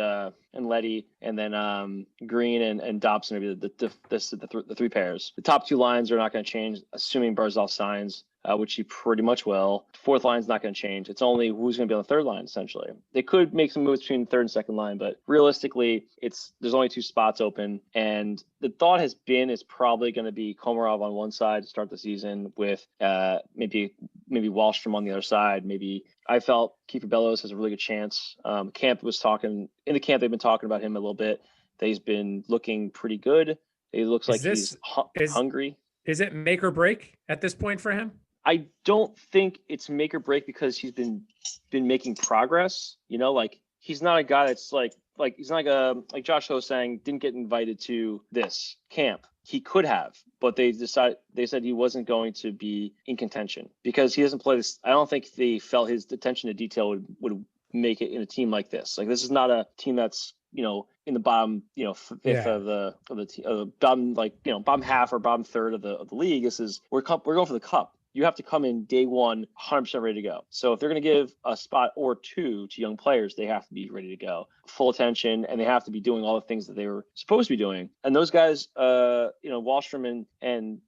Letty, and then Green and Dobson are the three pairs. The top two lines are not going to change, assuming Barzal signs, which he pretty much will. Fourth line's not going to change. It's only who's going to be on the third line, essentially. They could make some moves between third and second line, but realistically, there's only 2 spots open. And the thought has been it's probably going to be Komarov on one side to start the season with maybe Wallstrom on the other side. Maybe I felt Kiefer Bellows has a really good chance. Camp was talking in the camp. They've been talking about him a little bit. That he's been looking pretty good. He looks like he's hungry. Is it make or break at this point for him? I don't think it's make or break because he's been making progress. You know, like he's not a guy that's like he's not like Josh Ho saying didn't get invited to this camp. He could have, but they said he wasn't going to be in contention because he doesn't play this. I don't think they felt his attention to detail would make it in a team like this. Like this is not a team that's, you know, in the bottom, you know, fifth of the bottom, like, you know, bottom half or bottom third of the league. This is we're going for the cup. You have to come in day one 100% ready to go. So if they're going to give a spot or 2 to young players, they have to be ready to go, full attention, and they have to be doing all the things that they were supposed to be doing. And those guys, you know, Wallstrom and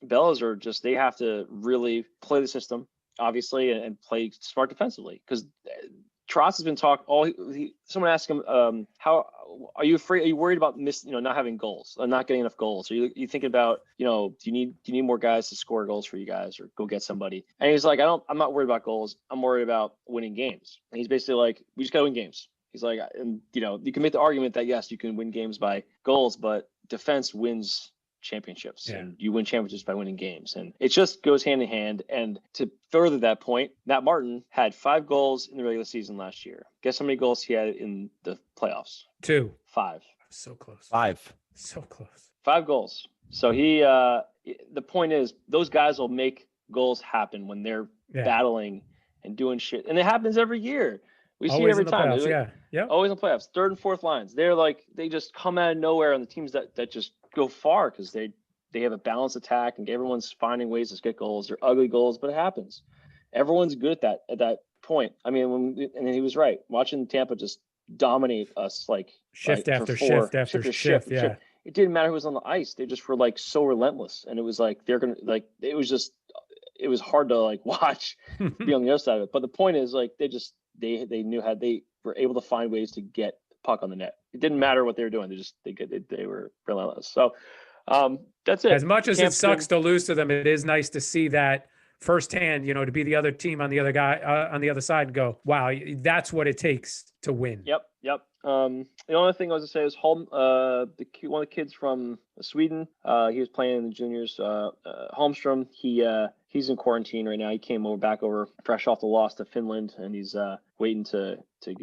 Bellows are just, they have to really play the system, obviously, and play smart defensively. Because Trotz has been someone asked him, how are you worried about not having goals and not getting enough goals? Are you thinking about, you know, do you need more guys to score goals for you guys or go get somebody? And he's like, I'm not worried about goals. I'm worried about winning games. And he's basically like, we just got to win games. He's like, and you know, you can make the argument that yes, you can win games by goals, but defense wins championships, and you win championships by winning games, and it just goes hand in hand. And to further that point, Matt Martin had 5 goals in the regular season last year. Guess how many goals he had in the playoffs? 2. 5. So close. 5. So close. 5 goals. So the point is those guys will make goals happen when they're battling and doing shit, and it happens every year. We see it every time. Playoffs, yeah. Always in playoffs. Third and fourth lines. They just come out of nowhere on the teams that just go far because they have a balanced attack and everyone's finding ways to get goals. They're ugly goals, but it happens. Everyone's good at that point. I mean, and he was right. Watching Tampa just dominate us shift after shift. Yeah. It didn't matter who was on the ice. They just were like so relentless, and it was like they're gonna like. It was hard to like watch be on the other side of it. But the point is like they knew how they were able to find ways to get the puck on the net. It didn't matter what they were doing. They were relentless. So that's it. As much as it sucks to lose to them, it is nice to see that firsthand, you know, to be the other team on the other guy on the other side and go, wow, that's what it takes to win. Yep. The only thing I was to say is one of the kids from Sweden, he was playing in the juniors, Holmstrom. He's in quarantine right now. He came back over fresh off the loss to Finland, and he's waiting to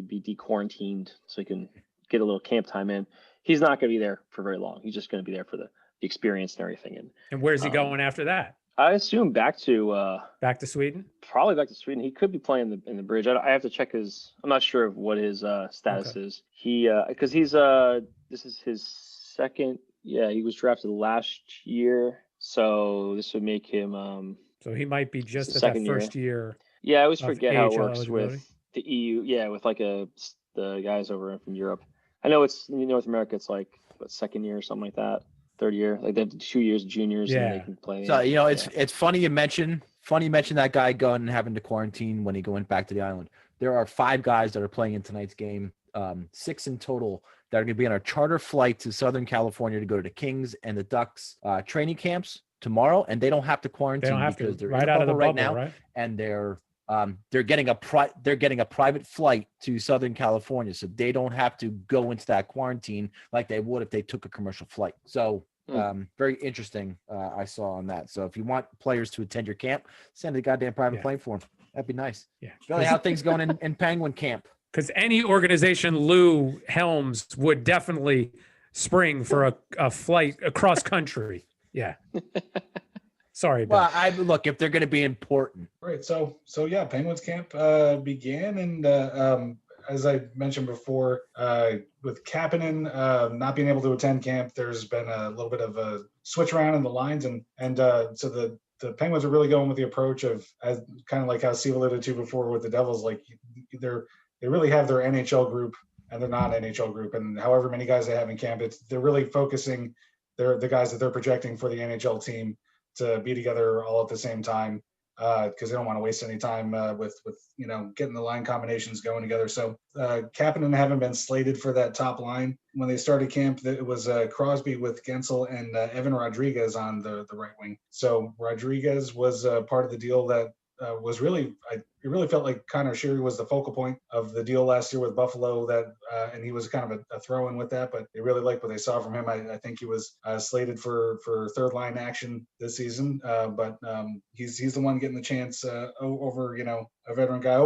be de-quarantined so he can get a little camp time in. He's not going to be there for very long. He's just going to be there for the experience and everything. And where's he going after that? I assume back to Sweden. Probably back to Sweden. He could be playing in the bridge. I have to check his. I'm not sure of what his status is. He because he's this is his second. Yeah, he was drafted last year, so this would make him. So he might be just at that first year. Yeah, I always of forget how it AHL works eligibility? with the EU. Yeah, with like the guys over from Europe. I know it's in North America. It's like what, second year or something like that, third year. Like they have 2 years juniors and then they Yeah. can play. So yeah. it's funny you mention that guy going and having to quarantine when he went back to the island. There are 5 guys that are playing in tonight's game, 6 in total, that are going to be on a charter flight to Southern California to go to the Kings and the Ducks training camps tomorrow, and they don't have to quarantine They don't have because to. they're Right in a out of the bubble right bubble, now, right? and they're getting a private flight to Southern California, so they don't have to go into that quarantine like they would if they took a commercial flight. So very interesting. I saw on that. So if you want players to attend your camp, send a goddamn private Yeah. plane for them. That'd be nice. Yeah. Billy, how things going in Penguin camp? Because any organization Lou Helms would definitely spring for a flight across country. Yeah. Sorry, Bill. Well, look, if they're going to be important. Right. So yeah, Penguins camp began, and as I mentioned before, with Kapanen not being able to attend camp, there's been a little bit of a switch around in the lines, and so the Penguins are really going with the approach of kind of like how Steve alluded to before with the Devils, like they really have their NHL group and their non-NHL group, and however many guys they have in camp, they're really focusing the guys that they're projecting for the NHL team to be together all at the same time, because they don't want to waste any time with getting the line combinations going together. So Kapanen haven't been slated for that top line. When they started camp, it was Crosby with Gensel and Evan Rodriguez on the right wing. So Rodriguez was part of the deal that was really, it really felt like Connor Sheary was the focal point of the deal last year with Buffalo, and he was kind of a throw-in with that, but they really liked what they saw from him. I think he was slated for third line action this season, but he's the one getting the chance over a veteran guy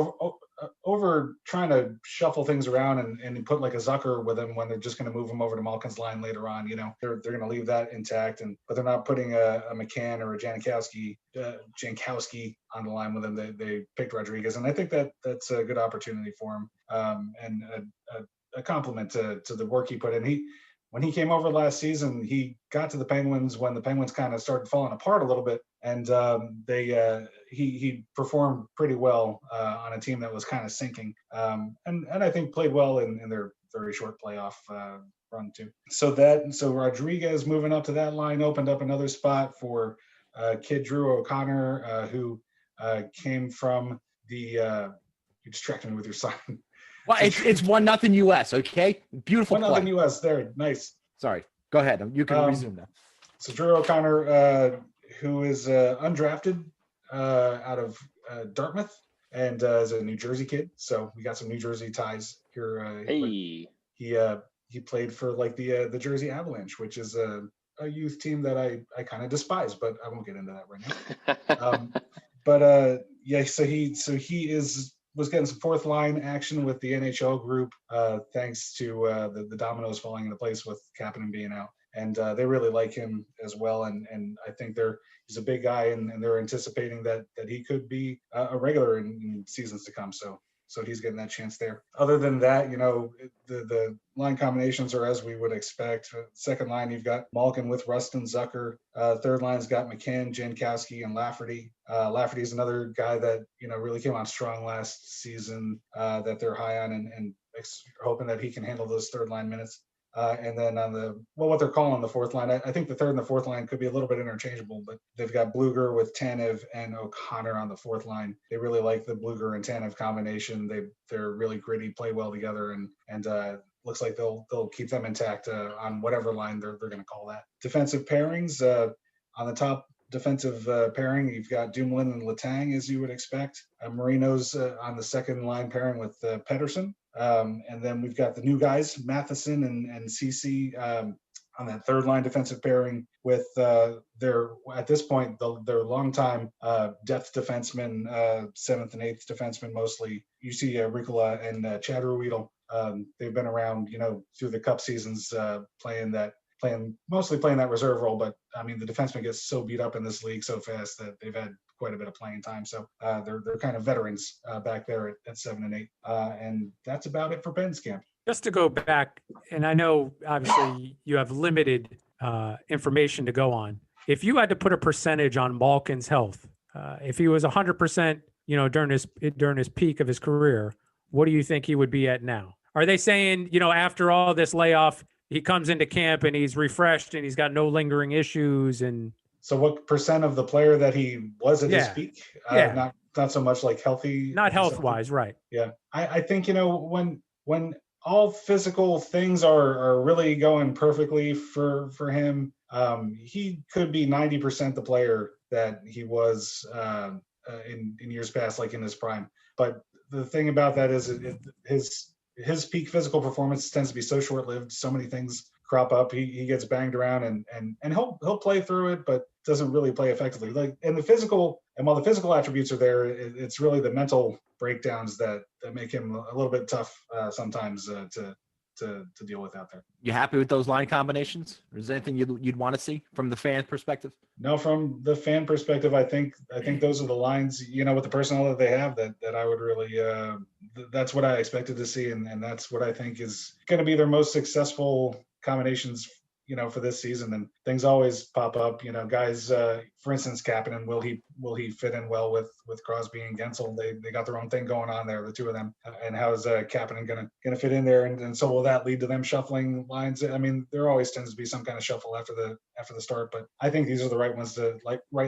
over trying to shuffle things around and put like a Zucker with him when they're just going to move him over to Malkin's line later on. They're going to leave that intact, but they're not putting a McCann or a Jankowski on the line with him. They picked Rodriguez, and I think that's a good opportunity for him, and a compliment to the work he put in. When he came over last season, he got to the Penguins when the Penguins kind of started falling apart a little bit, and he performed pretty well on a team that was kind of sinking, and I think played well in their very short playoff run too. So Rodriguez moving up to that line opened up another spot for kid Drew O'Connor, who came from the. You distracted me with your sign. Well, it's 1-0 US. Okay, beautiful. 1-0 US. There, nice. Sorry, go ahead. You can resume now. So Drew O'Connor, who is undrafted out of Dartmouth, and is a New Jersey kid. So we got some New Jersey ties here. Hey. He played for like the Jersey Avalanche, which is a youth team that I kind of despise, but I won't get into that right now. Yeah, so he was getting some fourth line action with the NHL group, thanks to the dominoes falling into place with Kapanen being out. And they really like him as well. And I think he's a big guy, and they're anticipating that he could be a regular in seasons to come. So he's getting that chance there. Other than that, the line combinations are as we would expect. Second line, you've got Malkin with Rustin, Zucker. Third line's got McCann, Jankowski, and Lafferty. Lafferty's another guy that, really came on strong last season, that they're high on and hoping that he can handle those third line minutes. And then on what they're calling the fourth line, I think the third and the fourth line could be a little bit interchangeable, but they've got Bluger with Tanev and O'Connor on the fourth line. They really like the Bluger and Tanev combination. They're really gritty, play well together, and looks like they'll keep them intact on whatever line they're going to call that. Defensive pairings, on the top defensive pairing, you've got Dumoulin and Letang, as you would expect. Marino's on the second line pairing with Pedersen. And then we've got the new guys, Matheson and CC, on that third line defensive pairing with their, at this point, their longtime depth defensemen, seventh and eighth defensemen mostly. You see Ricola and Chad Ruedel. They've been around, through the cup seasons, playing that reserve role. But I mean, the defenseman gets so beat up in this league so fast that they've had quite a bit of playing time. So they're kind of veterans back there at 7 and 8. And that's about it for Ben's camp. Just to go back, and I know obviously you have limited information to go on. If you had to put a percentage on Malkin's health, if he was 100%, during his peak of his career, what do you think he would be at now? Are they saying, after all this layoff, he comes into camp and he's refreshed and he's got no lingering issues? And So what percent of the player that he was at his Yeah. peak? Yeah. Not so much like healthy. not health wise, right? Yeah. I think, when all physical things are really going perfectly for him, he could be 90% the player that he was in years past, like in his prime. But the thing about that is his peak physical performance tends to be so short-lived. So many things crop up. He gets banged around and he'll play through it, but doesn't really play effectively. While the physical attributes are there, it's really the mental breakdowns that make him a little bit tough sometimes to deal with out there. You happy with those line combinations? Or is there anything you'd want to see from the fan perspective? No, from the fan perspective, I think those are the lines, with the personnel that they have that I would really, that's what I expected to see. And that's what I think is going to be their most successful combinations, for this season. And things always pop up, guys, for instance, Kapanen, will he fit in well with Crosby and Gensel? They got their own thing going on there, the two of them. And how is Kapanen gonna fit in there? And so will that lead to them shuffling lines? I mean, there always tends to be some kind of shuffle after the start, but I think these are the right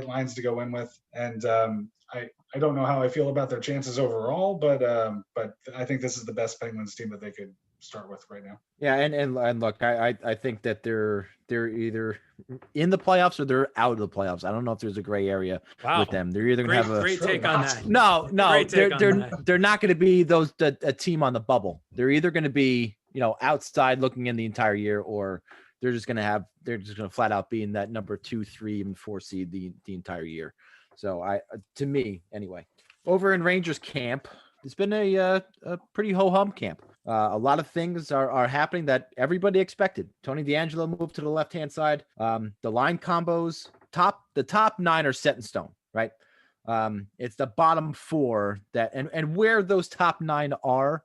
lines to go in with. And I don't know how I feel about their chances overall, but I think this is the best Penguins team that they could start with right now. Yeah, and look, I think that they're either in the playoffs or they're out of the playoffs. I don't know if there's a gray area with them. They're either going to have a great take on that. No, Great take on they're not going to be a team on the bubble. They're either going to be outside looking in the entire year, or they're just going to flat out be in that number 2, 3, even 4 seed the entire year. So to me anyway, over in Rangers camp, it's been a pretty ho-hum camp. A lot of things are happening that everybody expected. Tony DeAngelo moved to the left-hand side. The line combos, the top 9 are set in stone, right? It's the bottom 4 and where those top 9 are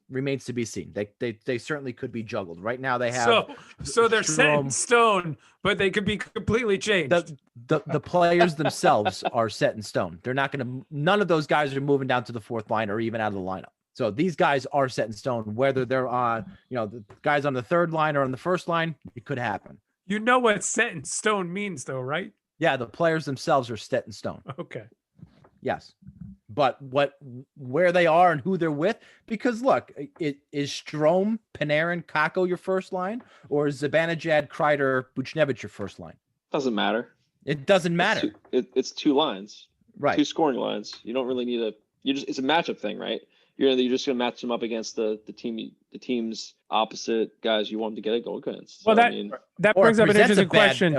remains to be seen. They certainly could be juggled. Right now they have so they're set in stone, but they could be completely changed. The players themselves are set in stone. They're not none of those guys are moving down to the 4th line or even out of the lineup. So these guys are set in stone, whether they're on, the guys on the 3rd line or on the 1st line, it could happen. You know what set in stone means though, right? Yeah. The players themselves are set in stone. Okay. Yes. But where they are and who they're with, because look, is Strome, Panarin, Kakko your 1st line, or is Zibanejad, Kreider, Buchnevich your 1st line? Doesn't matter. It doesn't matter. It's 2 lines, right? 2 scoring lines. You don't really need it's a matchup thing, right? You're just gonna match them up against the team's opposite guys you want them to get it going against. Well, that brings up an interesting question.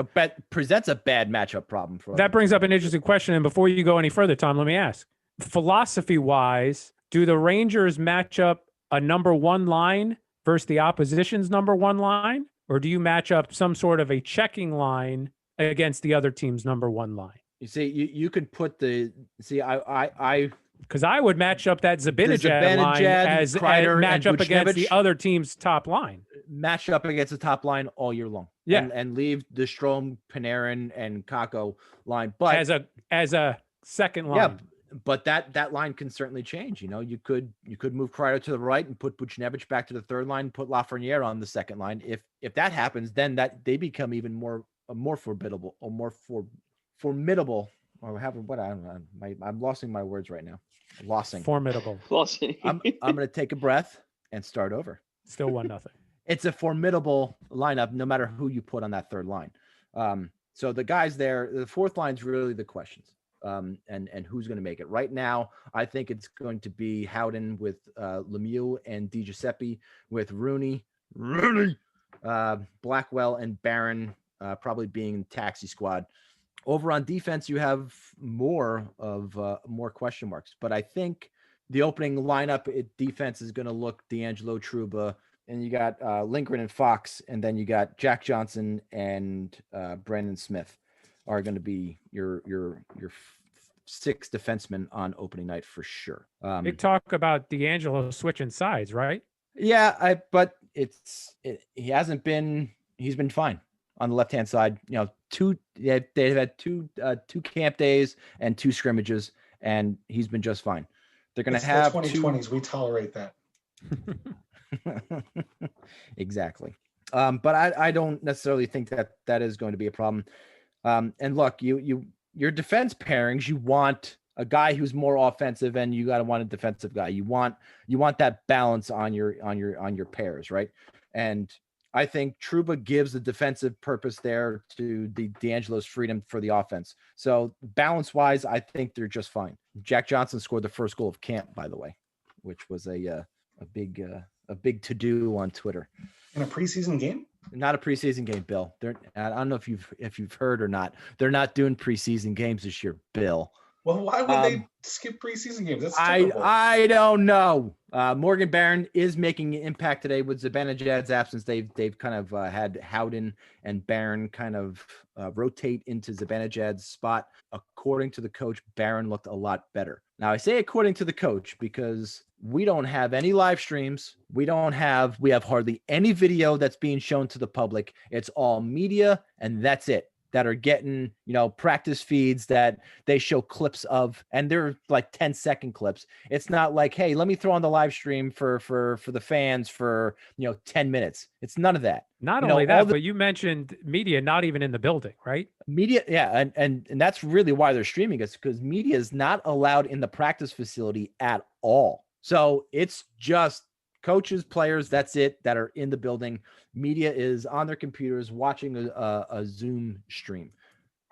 Presents a bad matchup problem for that. Brings up an interesting question. And before you go any further, Tom, let me ask: philosophy-wise, do the Rangers match up a number 1 line versus the opposition's number 1 line, or do you match up some sort of a checking line against the other team's number 1 line? You see, you could put I because I would match up that Zibanejad line as Kreider match up against the other team's top line. Match up against the top line all year long. Yeah, and leave the Strome, Panarin, and Kakko line, but as a second line. Yeah, but that line can certainly change. You could move Kreider to the right and put Buchnevich back to the 3rd line, and put Lafreniere on the 2nd line. If that happens, then they become even more formidable or more formidable. Or what I don't know. I'm losing my words right now. Formidable. I'm going to take a breath and start over. Still 1-0. It's a formidable lineup, no matter who you put on that 3rd line. So the guys there, the 4th line is really the questions. And who's going to make it right now? I think it's going to be Howden with Lemieux and DiGiuseppe with Rooney, Blackwell and Barron probably being taxi squad. Over on defense, you have more question marks, but I think the opening lineup at defense is going to look DeAngelo, Trouba, and you got Lindgren and Fox, and then you got Jack Johnson and Brandon Smith are going to be your 6 defensemen on opening night for sure. Big talk about DeAngelo switching sides, right? Yeah, but he's been fine on the left-hand side. They've had two camp days and 2 scrimmages, and he's been just fine. They're going to It's have the two. 2020s. We tolerate that. Exactly. But I don't necessarily think that is going to be a problem. And look, your defense pairings, you want a guy who's more offensive, and you got to want a defensive guy. You want that balance on your pairs, right? And I think Trouba gives the defensive purpose there to D'Angelo's freedom for the offense. So balance wise, I think they're just fine. Jack Johnson scored the first goal of camp, by the way, which was a big to-do on Twitter. In a preseason game? Not a preseason game, Bill. I don't know if you've heard or not. They're not doing preseason games this year, Bill. Well, why would they skip preseason games? That's typical. I don't know. Morgan Barron is making an impact today with Zibanejad's absence. They've kind of had Howden and Barron kind of rotate into Zibanejad's spot. According to the coach, Barron looked a lot better. Now I say according to the coach because we don't have any live streams. We have hardly any video that's being shown to the public. It's all media, and that's it. That are getting, practice feeds that they show clips of, and they're like 10-second clips. It's not like, hey, let me throw on the live stream for the fans for 10 minutes. It's none of that. Not only that, but you mentioned media not even in the building, right? Media, yeah, and that's really why they're streaming it, because media is not allowed in the practice facility at all. So it's just coaches, players, that's it, that are in the building. Media is on their computers watching a Zoom stream.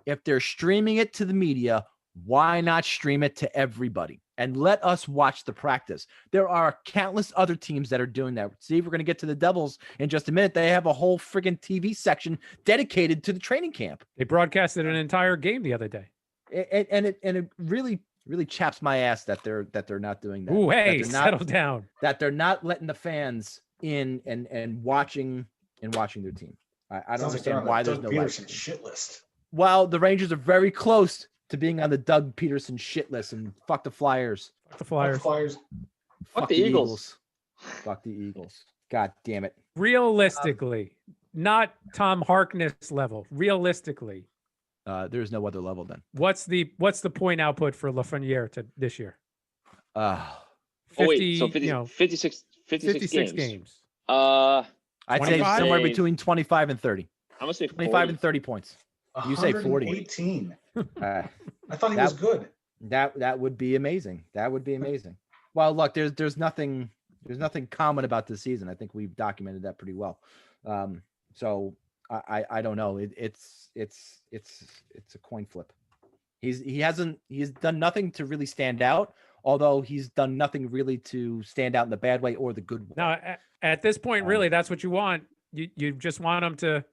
If they're streaming it to the media, why not stream it to everybody and let us watch the practice? There are countless other teams that are doing that. Steve, we're going to get to the Devils in just a minute. They have a whole friggin' TV section dedicated to the training camp. They broadcasted an entire game the other day. And it really chaps my ass that they're not doing that. Ooh, hey, settle down. That they're not letting the fans in and watching their team. I don't understand why there's no Peterson shit list. Well, the Rangers are very close to being on the Doug Peterson shit list, and fuck the Flyers. Fuck the Flyers. Fuck the Eagles. Fuck the Eagles. God damn it. Realistically, not Tom Harkness level. Realistically. There's no other level then. What's the point output for Lafreniere to this year? 56 games. I'd say 25? somewhere between 25 and 30. I'm gonna say 25 40. and 30 points. You say 40. 118. I thought he was good. That would be amazing. That would be amazing. Well, look, there's nothing common about this season. I think we've documented that pretty well. So I don't know. It's a coin flip. He's done nothing to really stand out, although he's done nothing really to stand out in the bad way or the good way. Now, at this point, really, that's what you want. You just want him to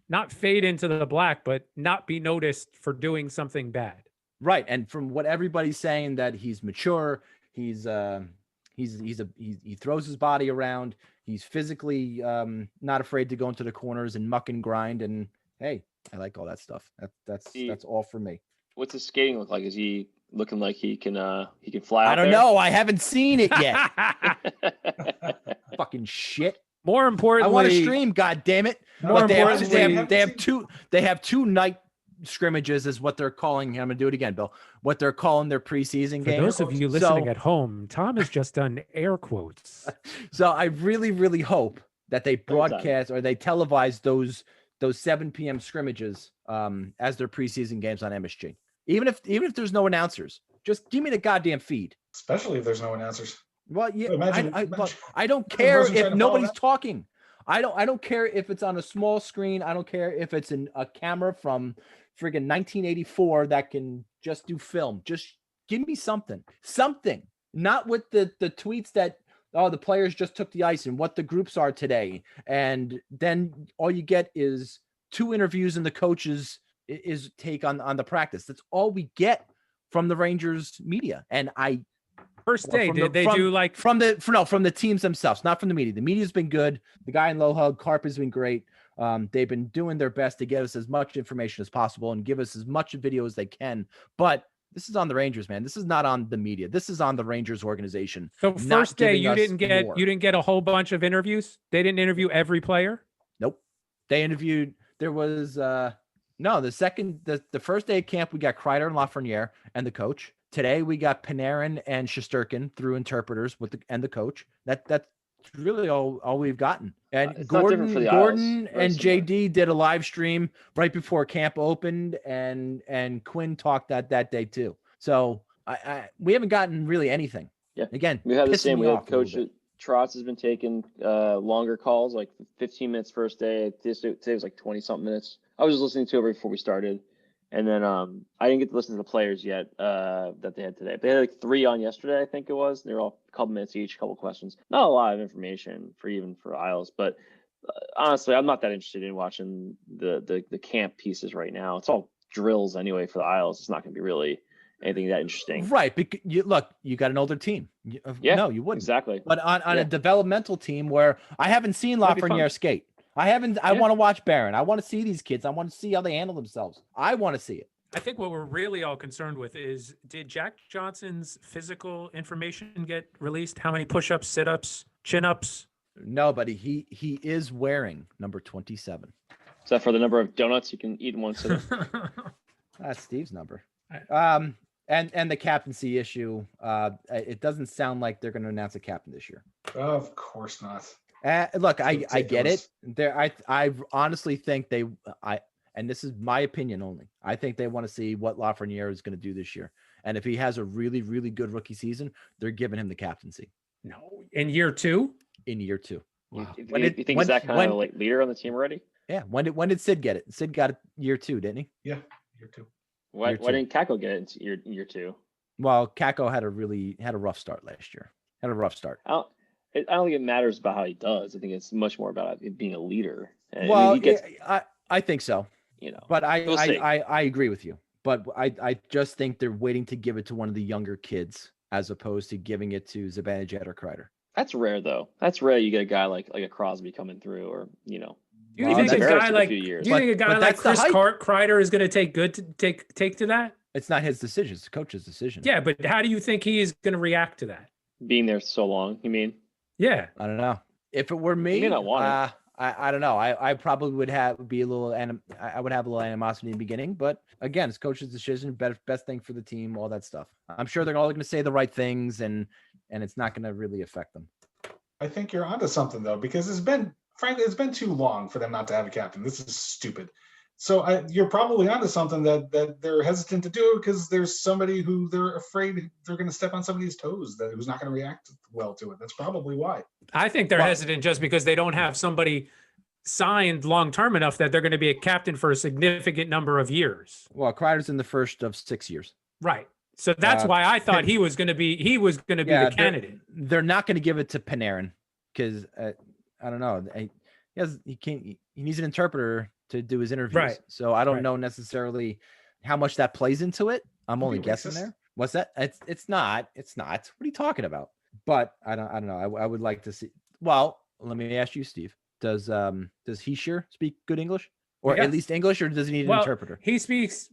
not fade into the black, but not be noticed for doing something bad. Right. And from what everybody's saying, that he's mature, he throws his body around. He's physically not afraid to go into the corners and muck and grind. And hey, I like all that stuff. That's all for me. What's his skating look like? Is he looking like he can fly out I don't there? know. I haven't seen it yet. Fucking shit. More importantly, I want to stream. God damn it! More But importantly, they have two night scrimmages, is what they're calling. I'm gonna do it again, Bill. What they're calling their preseason for game. those of you listening at home, Tom has just done air quotes. So I really, really hope that they broadcast or they televise those 7 p.m. scrimmages as their preseason games on MSG. Even if there's no announcers, just give me the goddamn feed. Especially if there's no announcers. Well, yeah, Imagine- I don't care if nobody's talking. I don't care if it's on a small screen. I don't care if it's in a camera from friggin' 1984 that can just do film. Just give me something, not with the tweets that, oh, the players just took the ice and what the groups are today. And then all you get is 2 interviews and the coaches is take on the practice. That's all we get from the Rangers media. And First day, did they do like from the teams themselves, not from the media. The media's been good. The guy in Low Hug, Carp, has been great. They've been doing their best to get us as much information as possible and give us as much video as they can. But this is on the Rangers, man. This is not on the media. This is on the Rangers organization. So first day, you didn't get a whole bunch of interviews. They didn't interview every player. Nope. They interviewed. There was the first day of camp, we got Kreider and Lafreniere and the coach. Today we got Panarin and Shesterkin through interpreters with the coach. That's really all we've gotten. And It's not different for the Isles. Gordon Very and similar. JD did a live stream right before camp opened, and Quinn talked that day too. So we haven't gotten really anything. Yeah. Again, We had the pissing same. me We had off a little Coach bit. Trotz has been taking longer calls, like 15 minutes first day. Today was like 20 something minutes. I was just listening to it before we started, and then I didn't get to listen to the players yet that they had today. They had like 3 on yesterday, I think it was. They were all a couple minutes each, a couple questions. Not a lot of information for Isles, but honestly, I'm not that interested in watching the camp pieces right now. It's all drills anyway for the Isles. It's not going to be really anything that interesting. Right. Because you got an older team. Yeah, No, you wouldn't. Exactly. But on Yeah. a developmental team where I haven't seen That'd be fun. Lafreniere skate. I Yeah. want to watch Barron. I want to see these kids. I want to see how they handle themselves. I want to see it. I think what we're really all concerned with is, did Jack Johnson's physical information get released? How many push-ups, sit-ups, chin-ups? No, but he is wearing number 27. Is that for the number of donuts you can eat in one sitting? That's Steve's number. I- And the captaincy issue. It doesn't sound like they're going to announce a captain this year. Of course not. Look, I get it. Ridiculous. I honestly think and this is my opinion only. I think they want to see what Lafreniere is going to do this year. And if he has a really, really good rookie season, they're giving him the captaincy No, in year 2? in year 2. Wow. You When think did- he's when- that kind when- of like leader on the team already? Yeah. When did Sid get it? Sid got it year 2, didn't he? Yeah, you're too. Why Year two. didn't Kako get it in year 2? Well, Kako had a rough start last year. Had a rough start. I don't think it matters about how he does. I think it's much more about it being a leader. And, I mean, Well, he gets, I think so. But We'll see. I agree with you. But I just think they're waiting to give it to one of the younger kids as opposed to giving it to Zibanejad or Kreider. that's rare though. That's rare. You get a guy like a Crosby coming through, or Do you Well, think a that's- guy took like a few years. do you think a guy but like that's the Chris hype. Kreider is going to take to that? It's not his decision. It's the coach's decision. Yeah, but how do you think he is going to react to that? being there so long. You mean? Yeah, I don't know. If it were me, may not want it. I don't know. I probably would have a little I would have a little animosity in the beginning, but again, it's coach's decision, best thing for the team, all that stuff. I'm sure they're all going to say the right things, and it's not going to really affect them. I think you're onto something though, because frankly, it's been too long for them not to have a captain. This is stupid. So you're probably onto something that they're hesitant to do because there's somebody who they're afraid they're going to step on somebody's toes who's not going to react well to it. That's probably why. I think they're hesitant just because they don't have somebody signed long term enough that they're going to be a captain for a significant number of years. Well, Kreider's in the first of 6 years. Right. So that's why I thought he was going to be the candidate. They're not going to give it to Panarin because I don't know. He needs an interpreter to do his interviews. Right. So I don't Right. know necessarily how much that plays into it. I'm only Maybe guessing racist. there. What's that? It's not. What are you talking about? But I don't know. I would like to see. Well, let me ask you, Steve. Does Hischier speak good English, or Yes. at least English, or does he need an Well, interpreter? he speaks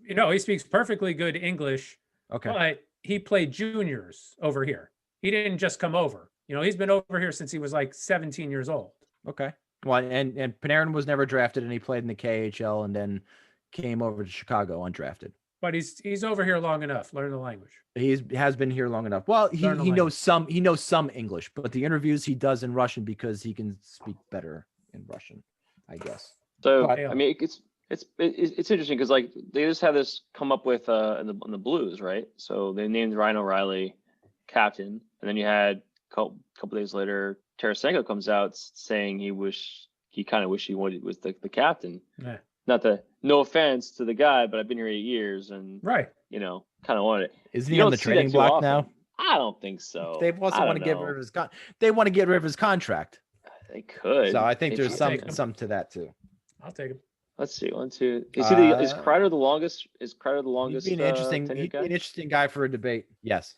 perfectly good English, Okay. but he played juniors over here. He didn't just come over. He's been over here since he was like 17 years old. Okay. Well, and Panarin was never drafted, and he played in the KHL, and then came over to Chicago undrafted. But he's over here long enough. Learn the language. He has been here long enough. Well, he Learn the knows some English, but the interviews he does in Russian because he can speak better in Russian, I guess. So But- I mean, it's interesting because like they just had this come up with in the Blues, right? So they named Ryan O'Reilly captain, and then you had a couple days later, Tarasenko comes out saying he kind of wish he was the captain. Yeah. No offense to the guy, but I've been here 8 years and Right. kind of wanted it. Isn't You he on don't the see that trading too block often. now? I don't think so. They also I want to don't get know. rid of his they want to get rid of his contract. They could. So I think If there's you- take him. some to that too. I'll take him. Let's see. 1, 2. Is Kreider the longest? Is Kreider the He'd longest? be an interesting, tenured he'd be guy? an interesting guy for a debate. Yes,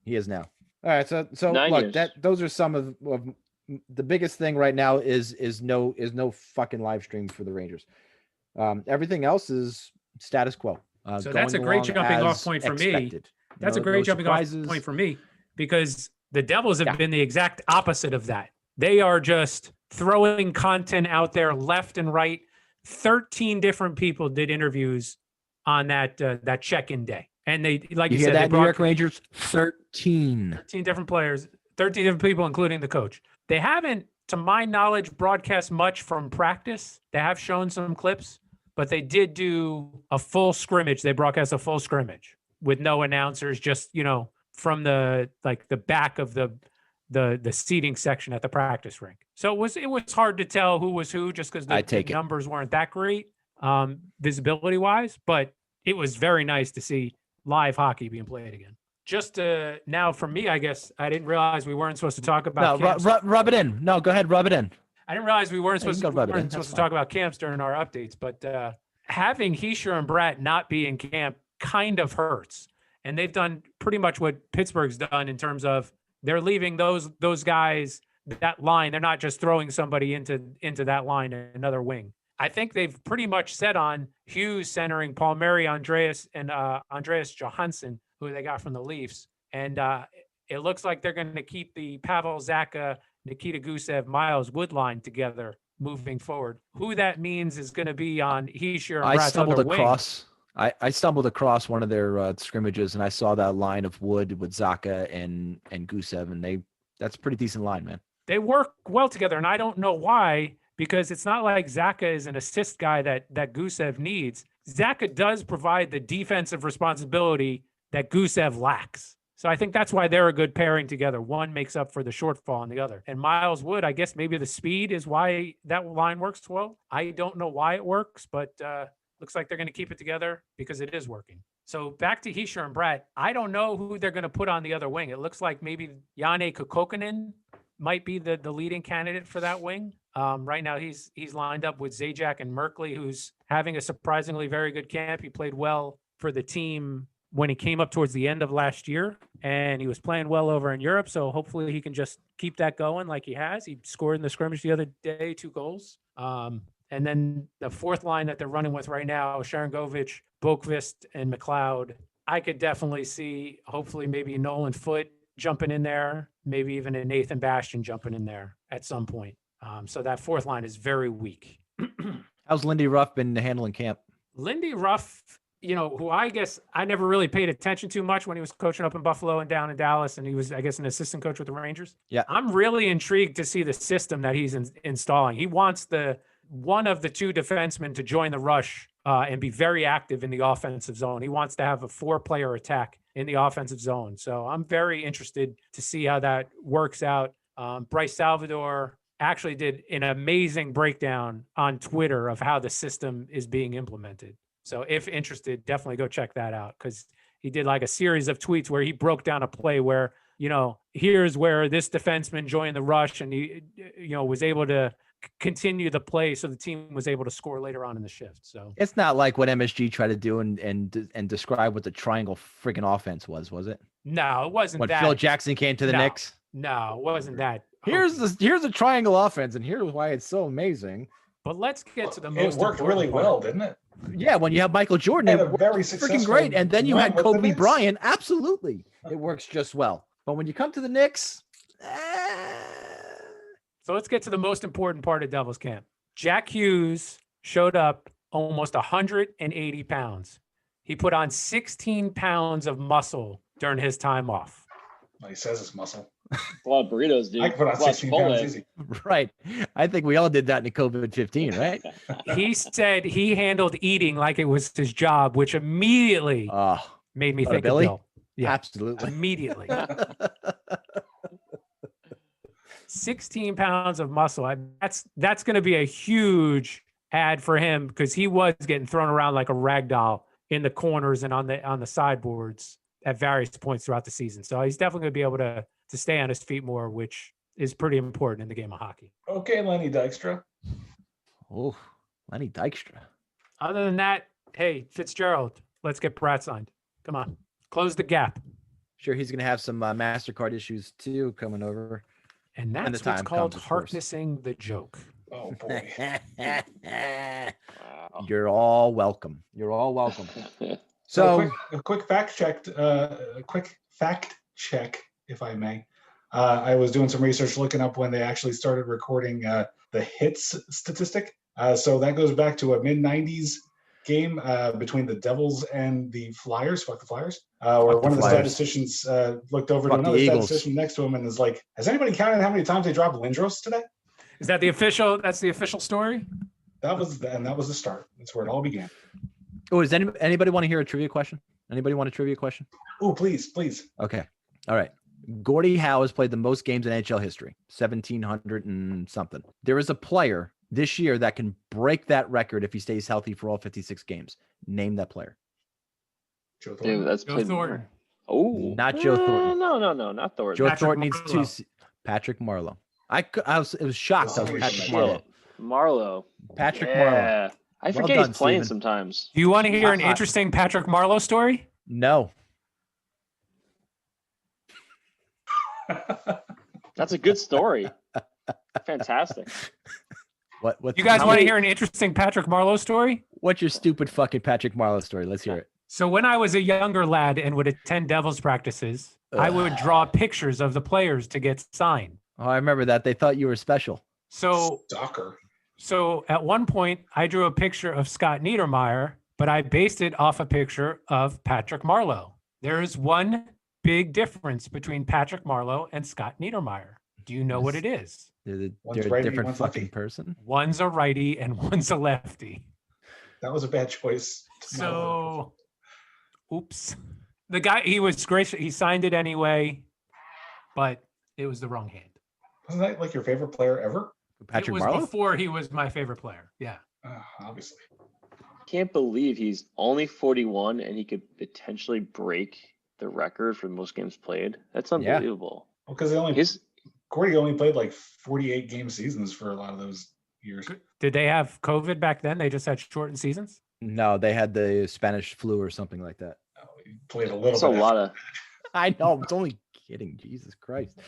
he is now. All right, so 9 look, years. those are some of the biggest thing right now is no fucking live stream for the Rangers. Everything else is status quo. So that's going a great along jumping off as point for me. expected. That's a No great jumping off surprises. point for me because the Devils have Yeah. been the exact opposite of that. They are just throwing content out there left and right. 13 different people did interviews on that check-in day. And they, like You you hear said, they that, New brought York Rangers? 13. 13 different players, 13 different people, including the coach. They haven't, to my knowledge, broadcast much from practice. They have shown some clips, but they did do a full scrimmage. They broadcast a full scrimmage with no announcers, just, from the back of the seating section at the practice rink. So it was hard to tell who was who just because the numbers weren't that great visibility wise, but it was very nice to see live hockey being played again. Just now for me, I guess I didn't realize we weren't supposed to talk about camps. Rub it in. No, go ahead, rub it in. I didn't realize we weren't supposed to talk about camps during our updates, but having Hischier and Bratt not be in camp kind of hurts. And they've done pretty much what Pittsburgh's done in terms of they're leaving those guys, that line. They're not just throwing somebody into that line, another wing. I think they've pretty much set on Hughes centering Palmieri, Andreas Johansson, who they got from the Leafs. And it looks like they're going to keep the Pavel Zacha, Nikita Gusev, Miles Wood line together moving forward. Who that means is going to be on Hischier and Bratt's other wing. I stumbled across one of their scrimmages, and I saw that line of Wood with Zacha and Gusev, and that's a pretty decent line, man. They work well together, and I don't know why, because it's not like Zacha is an assist guy that Gusev needs. Zacha does provide the defensive responsibility that Gusev lacks. So I think that's why they're a good pairing together. One makes up for the shortfall on the other. And Miles Wood, I guess maybe the speed is why that line works well. I don't know why it works, but looks like they're going to keep it together because it is working. So back to Hischier and Bratt. I don't know who they're going to put on the other wing. It looks like maybe Janne Kokkonen might be the leading candidate for that wing. Right now he's lined up with Zajac and Merkley, who's having a surprisingly very good camp. He played well for the team when he came up towards the end of last year, and he was playing well over in Europe. So hopefully he can just keep that going like he has. He scored in the scrimmage the other day, 2 goals. And then the fourth line that they're running with right now, Sharangovich, Boqvist, and McLeod. I could definitely see, hopefully maybe Nolan Foote jumping in there, maybe even a Nathan Bastian jumping in there at some point. So that fourth line is very weak. How's Lindy Ruff been handling camp? Lindy Ruff, who I guess I never really paid attention to much when he was coaching up in Buffalo and down in Dallas, and he was, I guess, an assistant coach with the Rangers. Yeah. I'm really intrigued to see the system that he's installing. He wants one of the 2 defensemen to join the rush and be very active in the offensive zone. He wants to have a 4-player attack in the offensive zone. So I'm very interested to see how that works out. Bryce Salvador actually did an amazing breakdown on Twitter of how the system is being implemented. So if interested, definitely go check that out, because he did like a series of tweets where he broke down a play where, here's where this defenseman joined the rush and he, was able to continue the play, so the team was able to score later on in the shift. So it's not like what MSG tried to do and describe what the triangle freaking offense was it? No, it wasn't when that. Phil Jackson came to the Knicks? No, it wasn't that. Here's a triangle offense, and here's why it's so amazing. But let's get to the most. It worked really well, didn't it? Yeah, when you have Michael Jordan, it very freaking great, and then you had Kobe Bryant. Absolutely, it works just well. But when you come to the Knicks, So let's get to the most important part of Devils camp. Jack Hughes showed up almost 180 pounds. He put on 16 pounds of muscle during his time off. Well, he says it's muscle. A lot of burritos, dude. I can put on 16 pounds easy. Right. I think we all did that in the COVID-15, right? He said he handled eating like it was his job, which immediately made me think of Billy? Bill. Yeah, absolutely. Immediately. 16 pounds of muscle. That's going to be a huge add for him, because he was getting thrown around like a rag doll in the corners and on the sideboards at various points throughout the season. So he's definitely going to be able to stay on his feet more, which is pretty important in the game of hockey. Okay, Lenny Dykstra. Oh, Lenny Dykstra. Other than that, hey, Fitzgerald, let's get Bratt signed. Come on, close the gap. Sure, he's going to have some MasterCard issues too coming over. And that's what's called harnessing the joke. Oh, boy. You're all welcome. You're all welcome. So a quick fact check, if I may. I was doing some research looking up when they actually started recording the hits statistic. So that goes back to a mid-90s game between the Devils and the Flyers. Fuck the Flyers. Where the one of the Flyers. statisticians looked over Fuck to the another Eagles. statistician next to him and is like, "Has anybody counted how many times they dropped Lindros today?" Is that the official? That's the official story. That was the start. That's where it all began. Oh, does anybody want to hear a trivia question? Anybody want a trivia question? Oh, please. Okay. All right. Gordie Howe has played the most games in NHL history, 1,700 and something. There is a player this year that can break that record if he stays healthy for all 56 games. Name that player. Joe Thornton. Dude, that's Joe played. Thornton. Oh, Not Joe Thornton. No, not Thornton. Joe Patrick Thornton needs Marleau. Patrick Marleau. It was shocked. I was Oh, Patrick shit. Marleau. Marlowe. Patrick Marleau. Yeah. I Well forget done, he's playing Steven. sometimes. Do you want to hear an Uh-huh. interesting Patrick Marleau story? No. That's a good story. Fantastic. What? You guys How want to many- hear an interesting Patrick Marleau story? What's your stupid fucking Patrick Marleau story? Let's hear it. So when I was a younger lad and would attend Devils practices, I would draw pictures of the players to get signed. Oh, I remember that. They thought you were special. So Stalker. So at one point, I drew a picture of Scott Niedermayer, but I based it off a picture of Patrick Marleau. There is one big difference between Patrick Marleau and Scott Niedermayer. Do you know what it is? They're One's a righty, different one's fucking lefty. person. One's a righty and one's a lefty. That was a bad choice. So, oops. The guy, he was gracious. He signed it anyway, but it was the wrong hand. Wasn't that like your favorite player ever? Patrick it was Marleau? before he was my favorite player. Yeah. Obviously. Can't believe he's only 41 and he could potentially break the record for the most games played. That's Yeah. unbelievable. Well, because Gordy only played like 48 game seasons for a lot of those years. Did they have COVID back then? They just had shortened seasons? No, they had the Spanish flu or something like that. He played a little That's a bit. lot of I know. I was only kidding. Jesus Christ.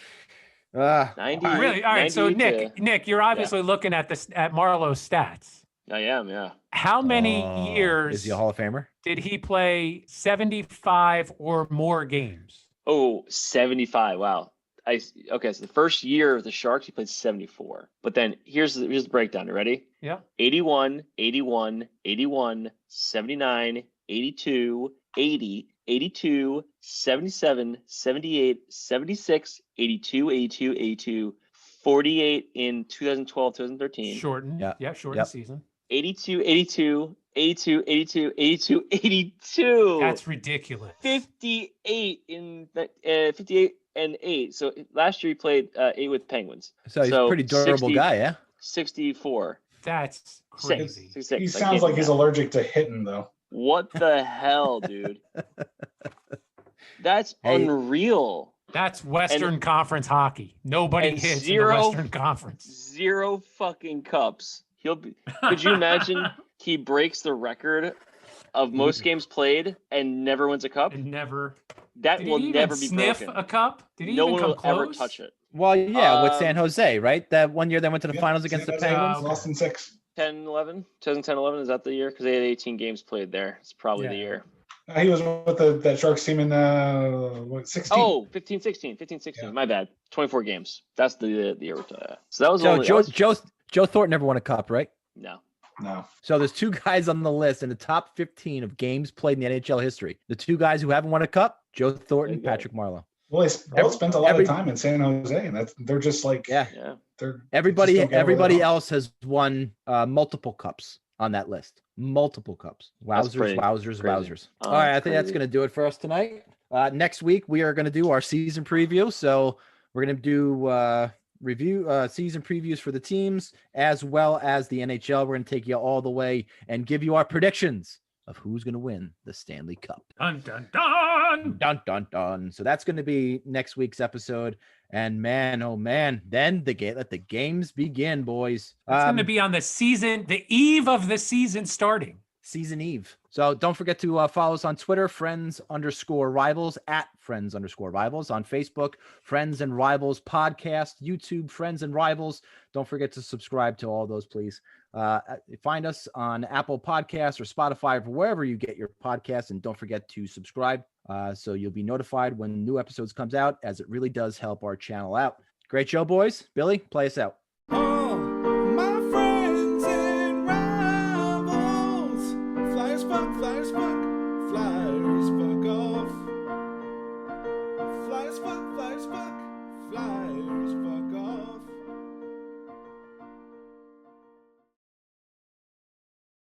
90. Really? All right. So 98 to- Nick, you're obviously looking at at Marlowe's stats. I am, yeah. How many Is years he a Hall of Famer? did he play 75 or more games? Oh, 75. Wow. Okay, so the first year of the Sharks, he played 74. But then here's the breakdown. You ready? Yeah. 81, 81, 81, 79, 82, 80, 82, 77, 78, 76, 82, 82, 82, 48 in 2012, 2013. Shortened. Yeah. Yeah, shortened Yep. season. 82, 82, 82, 82, 82, 82. That's ridiculous. 58 in 58 and 8. So last year he played 8 with Penguins. So he's a pretty durable 60 guy, yeah? 64. That's Six. crazy. 66. He I sounds can't like do he's that. allergic to hitting, though. What the hell, dude? That's Hey. unreal. That's Western Conference hockey. Nobody and hits in zero- the Western Conference. 0 fucking cups. Could you imagine he breaks the record of most games played and never wins a cup? And never. That Did will he even never be sniff broken. a cup? Did he No even one come will close? ever touch it. Well, yeah, with Um, San Jose, right? That one year they went to the Yeah, finals against the San Jose Penguins. Lost in 6. 10, 11? 2010, 11, is that the year? Because they had 18 games played there. It's probably the Yeah. year. He was with that Sharks team in 16. Oh, 15, 16. 15, 16. Yeah. My bad. 24 games. That's the year. So that was So only... Joe Thornton never won a cup, right? No. No. So there's two guys on the list in the top 15 of games played in the NHL history. The two guys who haven't won a cup, Joe Thornton, There you go. Patrick Marleau. Well, they both spent a lot every- of time in San Jose, and they're just like Yeah. Yeah. they're Everybody just don't get over everybody that. else has won multiple cups on that list. Multiple cups. That's Wowzers, pretty wowzers, crazy. wowzers. Oh, All right, I that's think that's crazy. going to do it for us tonight. Next week, we are going to do our season preview. So we're going to do season previews for the teams as well as the NHL. We're going to take you all the way and give you our predictions of who's going to win the Stanley Cup. Dun, dun, dun. Dun, dun, dun. So that's going to be next week's episode. And man, oh man, then let the games begin, boys. It's going to be on the eve of the season starting. Season Eve. So don't forget to follow us on Twitter, friends_rivals, at friends_rivals, on Facebook, Friends and Rivals Podcast, YouTube, Friends and Rivals. Don't forget to subscribe to all those, please. Find us on Apple Podcasts or Spotify or wherever you get your podcasts, and don't forget to subscribe so you'll be notified when new episodes comes out, as it really does help our channel out. Great show, boys. Billy, play us out.